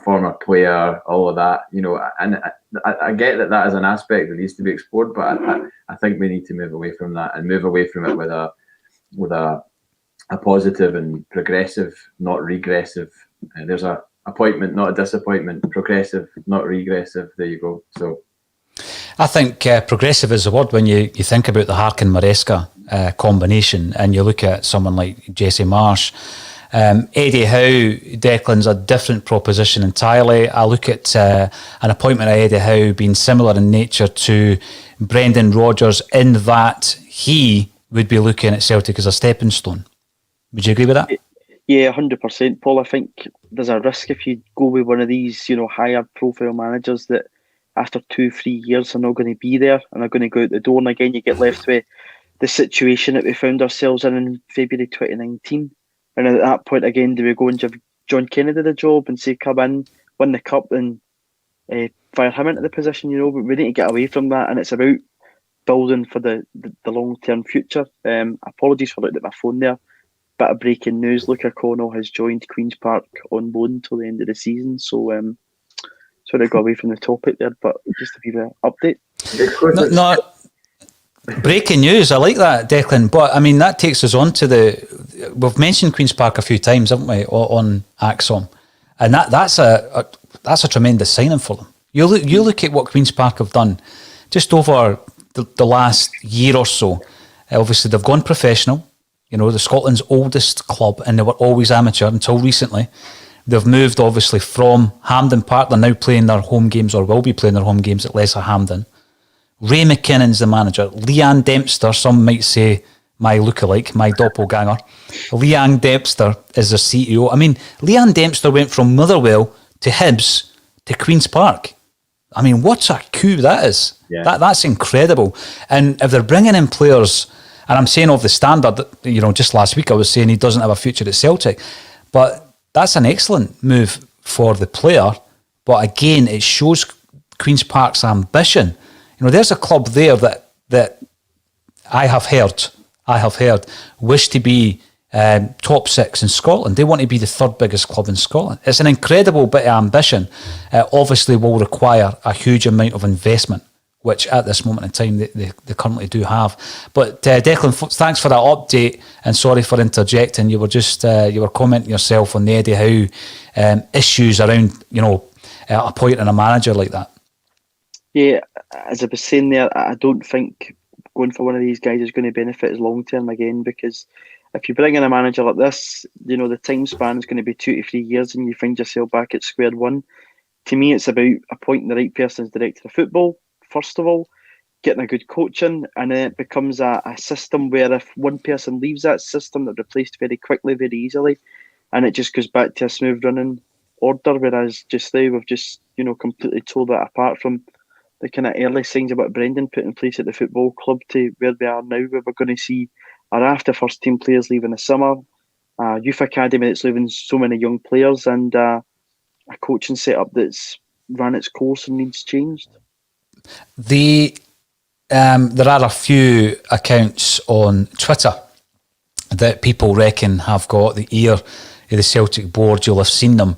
former player, all of that, and I get that is an aspect that needs to be explored, but I think we need to move away from that and move away from it with a positive and progressive, not regressive. There's a appointment, not a disappointment. Progressive, not regressive. There you go. So, I think progressive is the word when you think about the Harkin Maresca combination, and you look at someone like Jesse Marsch. Eddie Howe, Declan's a different proposition entirely. I look at an appointment of Eddie Howe being similar in nature to Brendan Rodgers, in that he would be looking at Celtic as a stepping stone. Would you agree with that? Yeah, 100%, Paul. I think there's a risk if you go with one of these, higher profile managers that after 2-3 years are not going to be there and are going to go out the door. And again, you get left with the situation that we found ourselves in February 2019. And at that point, again, do we go and give John Kennedy the job and say, come in, win the cup and fire him into the position? But we need to get away from that. And it's about building for the long-term future. Apologies for looking at my phone there. Bit of breaking news: Luke O'Connell has joined Queen's Park on loan until the end of the season. So, sorry to go away from the topic there, but just to give an update. No, breaking news. I like that, Declan. But I mean, that takes us on to we've mentioned Queen's Park a few times, haven't we, on ACSOM, and that's a tremendous signing for them. You look at what Queen's Park have done just over the last year or so. Obviously, they've gone professional. The Scotland's oldest club, and they were always amateur until recently. They've moved, obviously, from Hampden Park. They're now playing their home games, or will be playing their home games at Lesser Hampden. Ray McKinnon's the manager. Leanne Dempster, some might say my lookalike, my doppelganger. Leanne Dempster is their CEO. I mean, Leanne Dempster went from Motherwell to Hibs to Queen's Park. I mean, what a coup that is. Yeah. That's incredible. And if they're bringing in players... And I'm saying of the standard, just last week I was saying he doesn't have a future at Celtic. But that's an excellent move for the player. But again, it shows Queen's Park's ambition. There's a club there that I have heard wish to be top 6 in Scotland. They want to be the third biggest club in Scotland. It's an incredible bit of ambition. Obviously will require a huge amount of investment, which at this moment in time they currently do have. But Declan, thanks for that update, and sorry for interjecting. You were just you were commenting yourself on the Eddie Howe issues around appointing a manager like that. Yeah, as I was saying there, I don't think going for one of these guys is going to benefit us long term again, because if you bring in a manager like this, the time span is going to be 2 to 3 years, and you find yourself back at square one. To me, it's about appointing the right person as director of football. First of all, getting a good coach in, and then it becomes a system where if one person leaves that system, they're replaced very quickly, very easily, and it just goes back to a smooth running order. Whereas just now we've just completely tore that apart from the kind of early signs of what Brendan put in place at the football club to where we are now, where we're going to see a raft of first team players leaving the summer, a youth academy that's leaving so many young players, and a coaching setup that's run its course and needs changed. There are a few accounts on Twitter that people reckon have got the ear of the Celtic board. You'll have seen them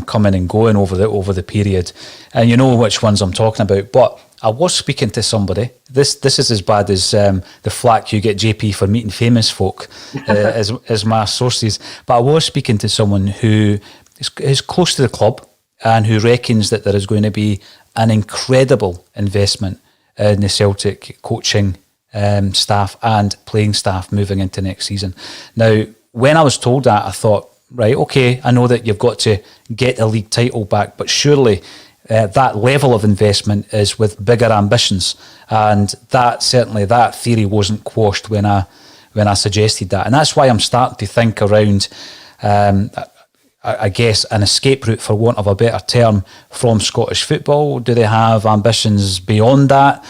coming and going over the period, and you know which ones I'm talking about. But I was speaking to somebody. This is as bad as the flack you get, JP, for meeting famous folk as my sources. But I was speaking to someone who is close to the club and who reckons that there is going to be an incredible investment in the Celtic coaching staff and playing staff moving into next season. Now, when I was told that, I thought, right, okay, I know that you've got to get a league title back, but surely that level of investment is with bigger ambitions, and that theory wasn't quashed when I suggested that, and that's why I'm starting to think around. I guess an escape route, for want of a better term, from Scottish football. Do they have ambitions beyond that?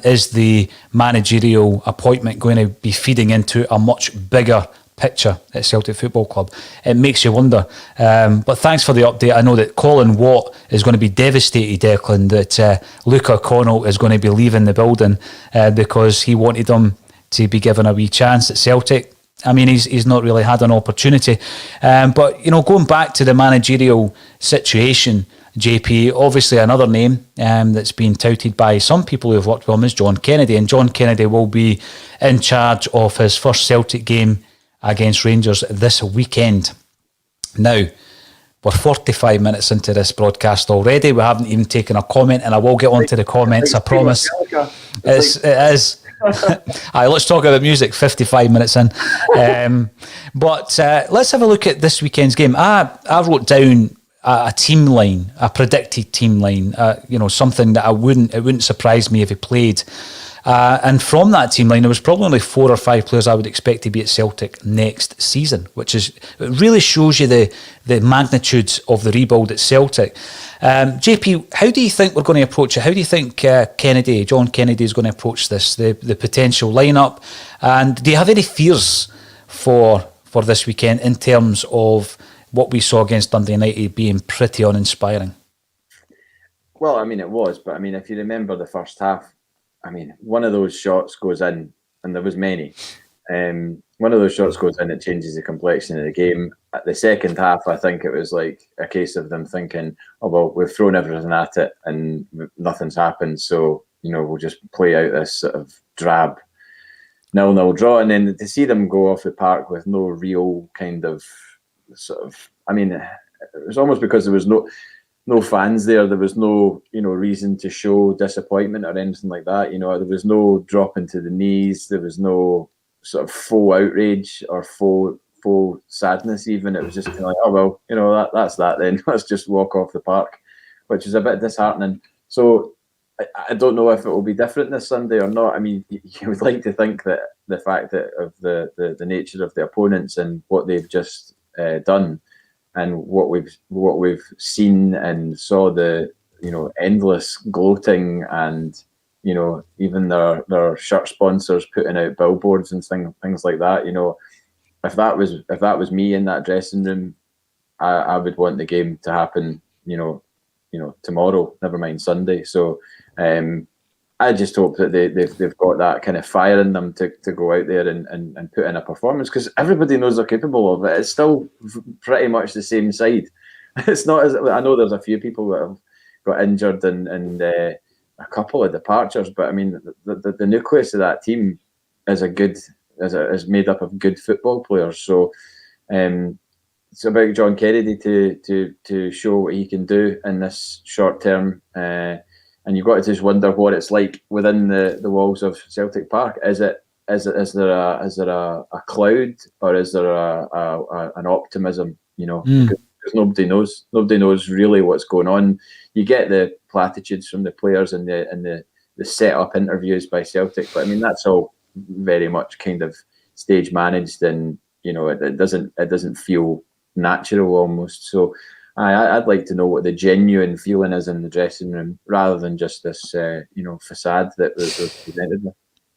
Is the managerial appointment going to be feeding into a much bigger picture at Celtic Football Club? It makes you wonder. But thanks for the update. I know that Colin Watt is going to be devastated, Declan, that Luca Connell is going to be leaving the building because he wanted him to be given a wee chance at Celtic. I mean, he's not really had an opportunity. But, you know, going back to the managerial situation, JP, obviously another name that's been touted by some people who have worked with him is John Kennedy. And John Kennedy will be in charge of his first Celtic game against Rangers this weekend. Now, we're 45 minutes into this broadcast already. We haven't even taken a comment, and I will get onto the comments, I promise. It is. Aye, let's talk about music 55 minutes in. But let's have a look at this weekend's game. I wrote down a team line, a predicted team line, something that it wouldn't surprise me if he played. And from that team line, there was probably only 4 or 5 players I would expect to be at Celtic next season, it really shows you the magnitude of the rebuild at Celtic. JP, how do you think we're going to approach it? How do you think John Kennedy is going to approach this, the potential lineup? And do you have any fears for this weekend in terms of what we saw against Dundee United being pretty uninspiring? Well, I mean, it was, but I mean, if you remember the first half, I mean, one of those shots goes in, and there was many. One of those shots goes in, it changes the complexion of the game. At the second half, I think it was like a case of them thinking, oh, well, we've thrown everything at it and nothing's happened, so, we'll just play out this sort of drab 0-0 draw. And then to see them go off the park with no real kind of I mean, it was almost because there was no fans there. There was no, reason to show disappointment or anything like that. There was no dropping to the knees. There was no sort of faux outrage or faux sadness even. It was just kind of like, oh, well, that's that then. Let's just walk off the park, which is a bit disheartening. So I don't know if it will be different this Sunday or not. I mean, you would like to think that the fact that of the nature of the opponents and what they've just done, and what we've seen and saw the endless gloating and even their shirt sponsors putting out billboards and things like that. If that was me in that dressing room, I would want the game to happen tomorrow, never mind Sunday. So I just hope that they've got that kind of fire in them to go out there and put in a performance, because everybody knows they're capable of it. It's still pretty much the same side. It's not as I know there's a few people that have got injured and a couple of departures, but I mean the nucleus of that team is made up of good football players. So it's about John Kennedy to show what he can do in this short term. And you've got to just wonder what it's like within the walls of Celtic Park. Is there a cloud, or is there an optimism? Because nobody knows. Nobody knows really what's going on. You get the platitudes from the players and the set-up interviews by Celtic, but I mean that's all very much kind of stage managed, and it doesn't feel natural almost. So I'd like to know what the genuine feeling is in the dressing room, rather than just this, facade that was presented with.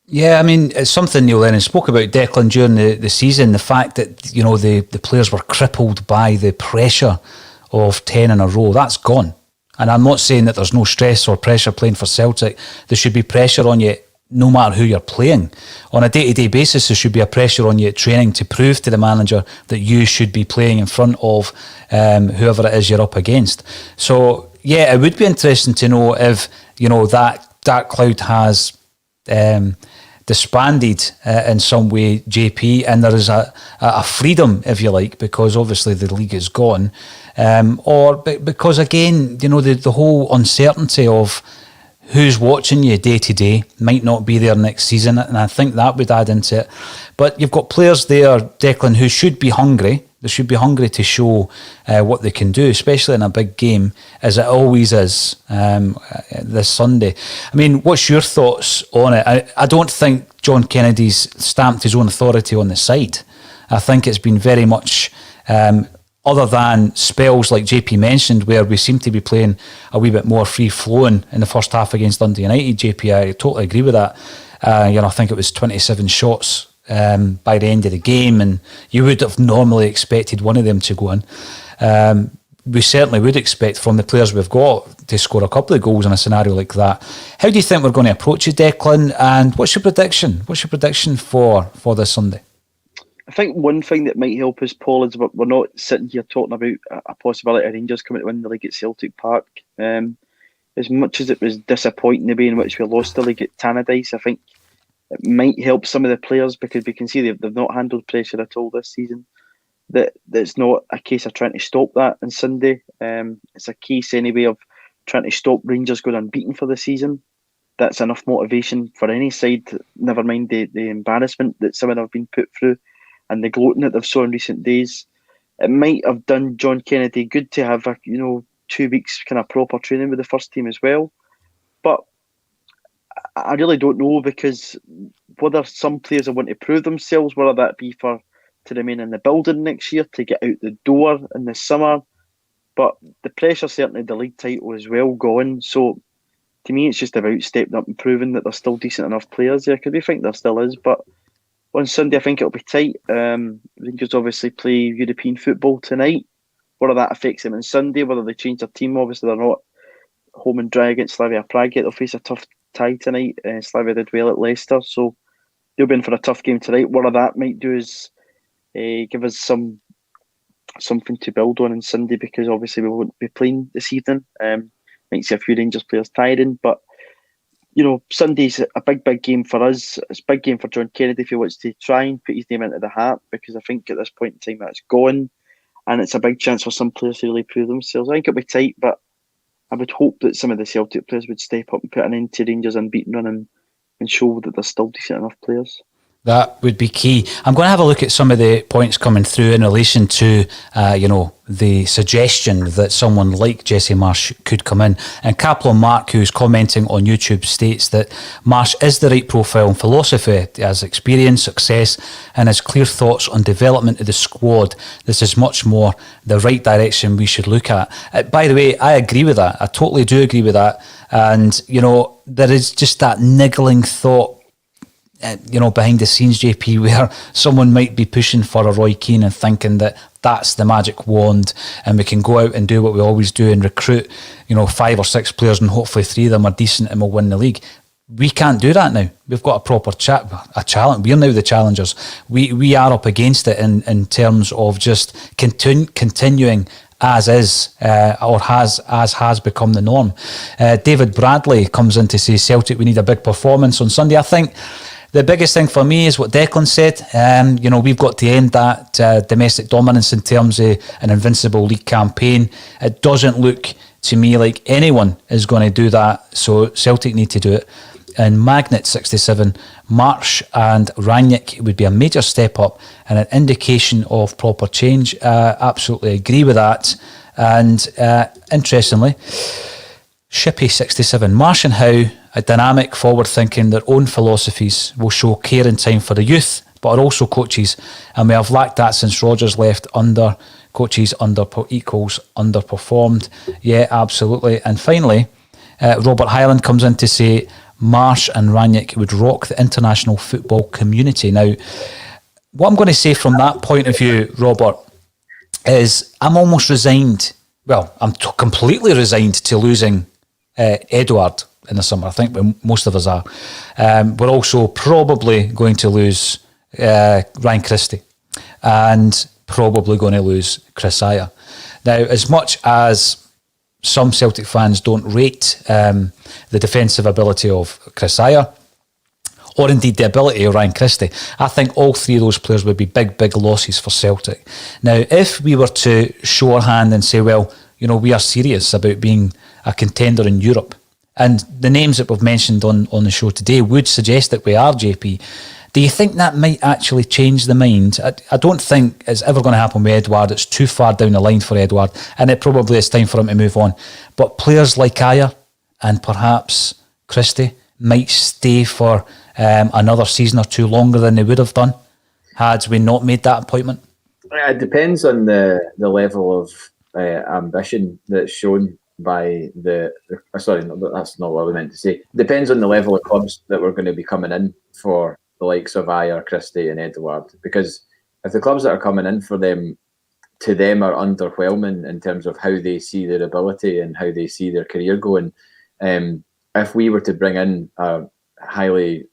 Yeah, I mean, it's something Neil Lennon spoke about, Declan, during the season, the fact that, the players were crippled by the pressure of 10 in a row. That's gone. And I'm not saying that there's no stress or pressure playing for Celtic. There should be pressure on you no matter who you're playing. On a day-to-day basis, there should be a pressure on you at training to prove to the manager that you should be playing in front of whoever it is you're up against. So, yeah, it would be interesting to know if, that dark cloud has disbanded in some way, JP, and there is a freedom, if you like, because obviously the league is gone, or because again, the whole uncertainty of who's watching you day to day might not be there next season, and I think that would add into it. But you've got players there, Declan, who should be hungry. They should be hungry to show what they can do, especially in a big game, as it always is this Sunday. I mean, what's your thoughts on it? I don't think John Kennedy's stamped his own authority on the side. I think it's been very much, other than spells like JP mentioned, where we seem to be playing a wee bit more free-flowing in the first half against Dundee United, JP, I totally agree with that. I think it was 27 shots by the end of the game, and you would have normally expected one of them to go in. We certainly would expect from the players we've got to score a couple of goals in a scenario like that. How do you think we're going to approach it, Declan? And what's your prediction? What's your prediction for this Sunday? I think one thing that might help us, Paul, is we're not sitting here talking about a possibility of Rangers coming to win the league at Celtic Park. As much as it was disappointing the way in which we lost the league at Tannadice, I think it might help some of the players, because we can see they've not handled pressure at all this season. That it's not a case of trying to stop that on Sunday. It's a case anyway of trying to stop Rangers going unbeaten for the season. That's enough motivation for any side, never mind the embarrassment that some of them have been put through and the gloating that they've shown in recent days. It might have done John Kennedy good to have 2 weeks kind of proper training with the first team as well. But I really don't know, because whether some players want to prove themselves, whether that be to remain in the building next year, to get out the door in the summer. But the pressure, certainly the league title, is well gone. So to me, it's just about stepping up and proving that there's still decent enough players there, because we think there still is. But on Sunday, I think it'll be tight. Rangers obviously play European football tonight. Whether that affects them on Sunday, whether they change their team, obviously they're not home and dry against Slavia Prague yet. They'll face a tough tie tonight. Slavia did well at Leicester, so they'll be in for a tough game tonight. What that might do is give us something to build on Sunday, because obviously we won't be playing this evening. Might see a few Rangers players tiring, but Sunday's a big game for us. It's a big game for John Kennedy if he wants to try and put his name into the hat, because I think at this point in time that's gone, and it's a big chance for some players to really prove themselves. I think it'll be tight, but I would hope that some of the Celtic players would step up and put an end to Rangers' unbeaten run and show that they're still decent enough players. That would be key. I'm going to have a look at some of the points coming through in relation to, the suggestion that someone like Jesse Marsch could come in. And Kaplan Mark, who's commenting on YouTube, states that Marsch is the right profile and philosophy. He has experience, success, and has clear thoughts on development of the squad. This is much more the right direction we should look at. By the way, I agree with that. I totally do agree with that. And, there is just that niggling thought, behind the scenes, JP, where someone might be pushing for a Roy Keane and thinking that that's the magic wand and we can go out and do what we always do and recruit, 5 or 6 players and hopefully 3 of them are decent and we'll win the league. We can't do that now. We've got a proper challenge. We're now the challengers. We are up against it in terms of just continuing as is, or has become the norm. David Bradley comes in to say, Celtic, we need a big performance on Sunday. I think the biggest thing for me is what Declan said. We've got to end that domestic dominance in terms of an invincible league campaign. It doesn't look to me like anyone is going to do that, so Celtic need to do it. And Magnet 67, Marsch and Rangnick would be a major step up and an indication of proper change. Absolutely agree with that. And interestingly, Shippy 67, Marsch and Howe, a dynamic, forward-thinking, their own philosophies, will show care and time for the youth, but are also coaches, and we have lacked that since Rodgers left. Coaches equals underperformed. Yeah, absolutely. And finally, Robert Hyland comes in to say Marsch and Rangnick would rock the international football community. Now, what I'm going to say from that point of view, Robert, is I'm almost resigned. Well, I'm completely resigned to losing Edouard in the summer. I think most of us are. We're also probably going to lose Ryan Christie and probably going to lose Chris Ayer. Now, as much as some Celtic fans don't rate the defensive ability of Chris Ayer, or indeed the ability of Ryan Christie, I think all three of those players would be big, big losses for Celtic. Now, if we were to show our hand and say, well, you know, we are serious about being a contender in Europe, and the names that we've mentioned on the show today would suggest that we are, JP, do you think that might actually change the mind? I don't think it's ever going to happen with Edouard. It's too far down the line for Edouard, and it probably is time for him to move on. But players like Ayer and perhaps Christie might stay for another season or two longer than they would have done had we not made that appointment. It depends on the level of ambition that's shown by sorry, no, that's not what I meant to say. It depends on the level of clubs that we're going to be coming in for the likes of Ayer, Christie and Edouard. Because if the clubs that are coming in for them, to them, are underwhelming in terms of how they see their ability and how they see their career going, if we were to bring in a highly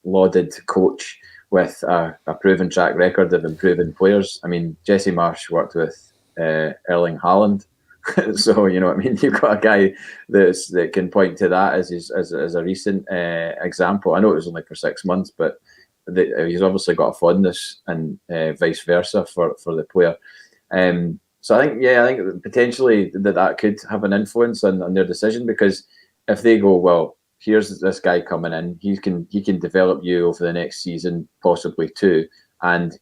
lauded coach with a proven track record of improving players, I mean, Jesse Marsch worked with Erling Haaland. So, you know what I mean? You've got a guy that can point to that as a recent example. I know it was only for 6 months, but he's obviously got a fondness and vice versa for the player. So I think potentially that could have an influence on their decision, because if they go, well, here's this guy coming in, he can develop you over the next season, possibly two, and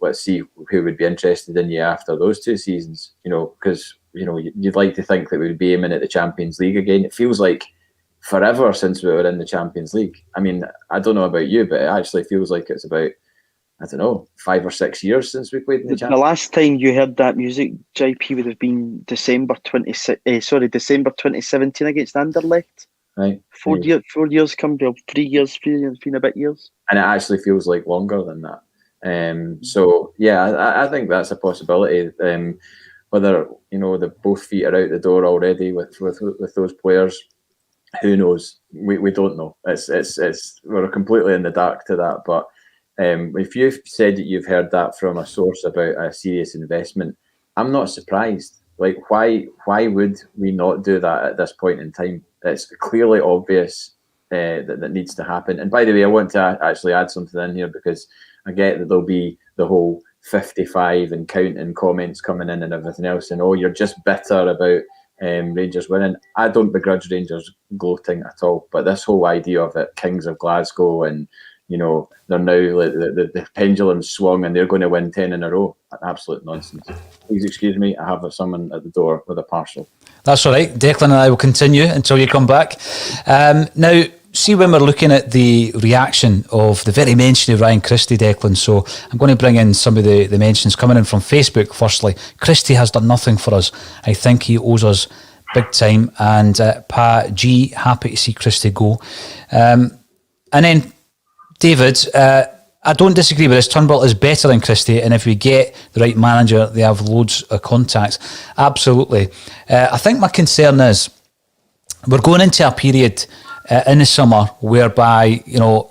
let's see who would be interested in you after those 2 seasons. Because you'd like to think that we'd be aiming at the Champions League again. It feels like forever since we were in the Champions League. I mean, I don't know about you, but it actually feels like it's about, I don't know, 5 or 6 years since we played in the Champions League. The last time you heard that music, JP, would have been December 2017 against Anderlecht. Right. 4 years come to 3 years, 3 and a bit years. And it actually feels like longer than that. So yeah, I think that's a possibility. Whether the both feet are out the door already with those players, who knows? We don't know. It's we're completely in the dark to that. But if you've said that you've heard that from a source about a serious investment, I'm not surprised. Like, why would we not do that at this point in time? It's clearly obvious that needs to happen. And by the way, I want to actually add something in here, because I get that there'll be the whole 55 and counting comments coming in and everything else, and you're just bitter about Rangers winning. I don't begrudge Rangers gloating at all, but this whole idea of it, Kings of Glasgow, and they're now the pendulum swung and they're going to win 10 in a row. Absolute nonsense. Please excuse me, I have someone at the door with a parcel. That's all right. Declan and I will continue until you come back. Now, see, when we're looking at the reaction of the very mention of Ryan Christie, Declan, so I'm going to bring in some of the mentions coming in from Facebook. Firstly, Christie has done nothing for us. I think he owes us big time. And Pa G, happy to see Christie go. And then David, I don't disagree with this. Turnbull is better than Christie, and if we get the right manager, they have loads of contacts. Absolutely. I think my concern is we're going into a period in the summer whereby,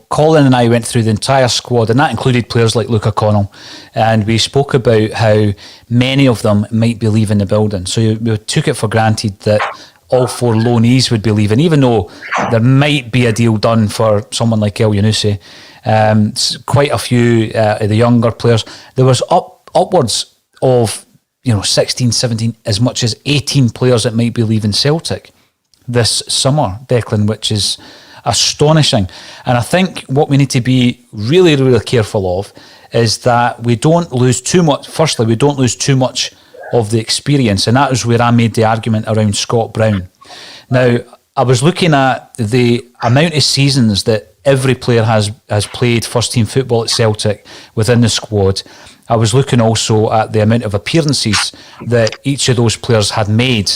Colin and I went through the entire squad, and that included players like Luca Connell, and we spoke about how many of them might be leaving the building. So we took it for granted that all 4 loanees would be leaving, even though there might be a deal done for someone like El Yunusi. Quite a few of the younger players. There was upwards of 16, 17, as much as 18 players that might be leaving Celtic this summer, Declan, which is astonishing. And I think what we need to be really, really careful of is that we don't lose too much. Firstly, we don't lose too much of the experience, and that is where I made the argument around Scott Brown. Now, I was looking at the amount of seasons that every player has played first team football at Celtic within the squad. I was looking also at the amount of appearances that each of those players had made.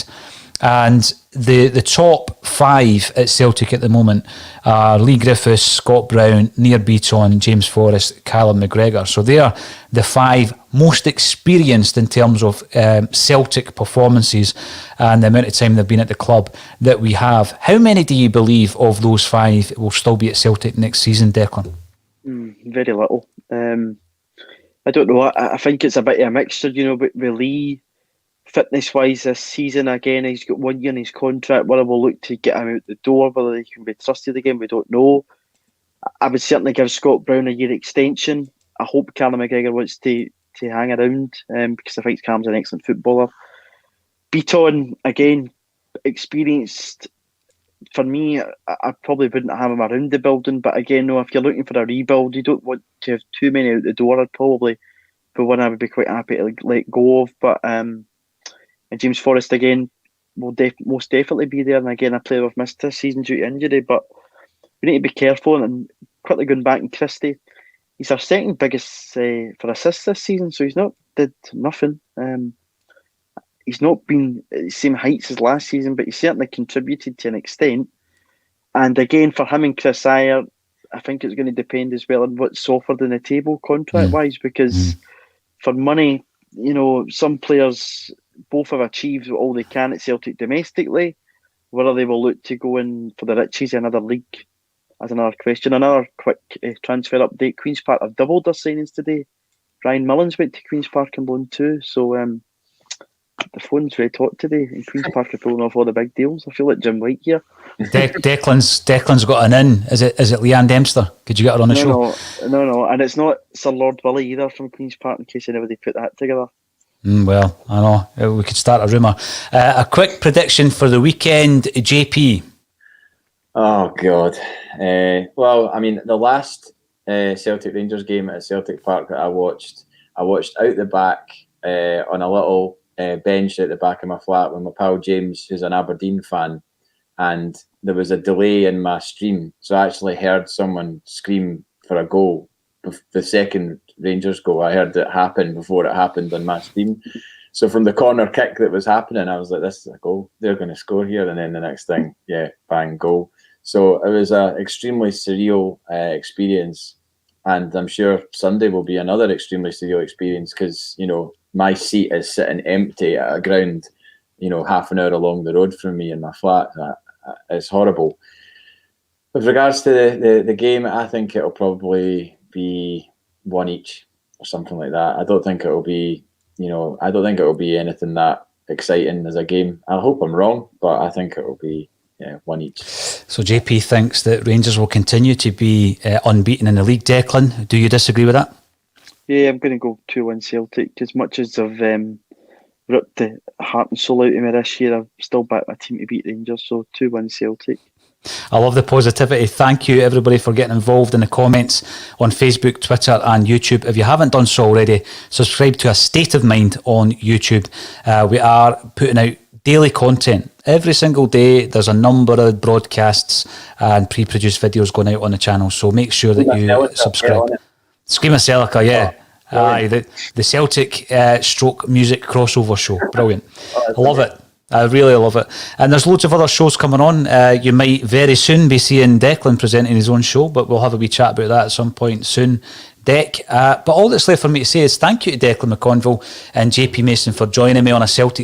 And the top 5 at Celtic at the moment are Lee Griffiths, Scott Brown, Nir Beaton, James Forrest, Callum McGregor. So they are the 5 most experienced in terms of Celtic performances and the amount of time they've been at the club that we have. How many do you believe of those 5 will still be at Celtic next season, Declan? Very little. I don't know. I think it's a bit of a mixture, with Lee. Fitness-wise this season, again, he's got 1 year in his contract. Whether we'll look to get him out the door, whether he can be trusted again, we don't know. I would certainly give Scott Brown a year extension. I hope Callum McGregor wants to hang around because I think Callum's an excellent footballer. Beaton, again, experienced. For me, I probably wouldn't have him around the building, but again, no, if you're looking for a rebuild, you don't want to have too many out the door. I'd probably be one I would be quite happy to let go of, but and James Forrest again will most definitely be there. And again, a player we've missed this season due to injury, but we need to be careful. And quickly going back in Christie, he's our second biggest for assists this season, so he's not did nothing. He's not been at the same heights as last season, but he certainly contributed to an extent. And again, for him and Chris Ayer, I think it's going to depend as well on what's offered in the table contract-wise, because for money, some players both have achieved all they can at Celtic domestically. Whether they will look to go in for the riches in another league as another question. Another quick transfer update. Queen's Park have doubled their signings today. Ryan Mullins went to Queen's Park on loan too. So the phone's red hot today, and Queen's Park are pulling off all the big deals. I feel like Jim White here. Declan's got an in. Is it Leanne Dempster? Could you get her on the show? No, and it's not Sir Lord Willie either from Queen's Park, in case anybody put that together. Well, I know we could start a rumour. A quick prediction for the weekend, JP. Oh God. Well, I mean, the last Celtic Rangers game at Celtic Park that I watched out the back on a little bench at the back of my flat with my pal James, who's an Aberdeen fan, and there was a delay in my stream, so I actually heard someone scream for a goal. The second Rangers goal, I heard it happen before it happened on my stream. So from the corner kick that was happening, I was like, this is a goal. They're going to score here. And then the next thing, bang, goal. So it was an extremely surreal experience. And I'm sure Sunday will be another extremely surreal experience because, my seat is sitting empty at a ground, half an hour along the road from me in my flat. It's horrible. With regards to the game, I think it'll probably be 1 each or something like that. I don't think it'll be anything that exciting as a game. I hope I'm wrong, but I think it'll be 1 each. So JP thinks that Rangers will continue to be unbeaten in the league. Declan, do you disagree with that? Yeah, I'm going to go 2-1 Celtic. As much as I've ripped the heart and soul out of me this year, I've still backed my team to beat Rangers, so 2-1 Celtic. I love the positivity. Thank you everybody for getting involved in the comments on Facebook, Twitter and YouTube. If you haven't done so already, subscribe to A State of Mind on YouTube. We are putting out daily content. Every single day there's a number of broadcasts and pre-produced videos going out on the channel, so make sure that you subscribe. Scream of Celica, yeah. Aye, the Celtic stroke music crossover show. Brilliant. I love it. I really love it. And there's loads of other shows coming on. You might very soon be seeing Declan presenting his own show, but we'll have a wee chat about that at some point soon. Dec. But all that's left for me to say is thank you to Declan McConville and JP Mason for joining me on A Celtic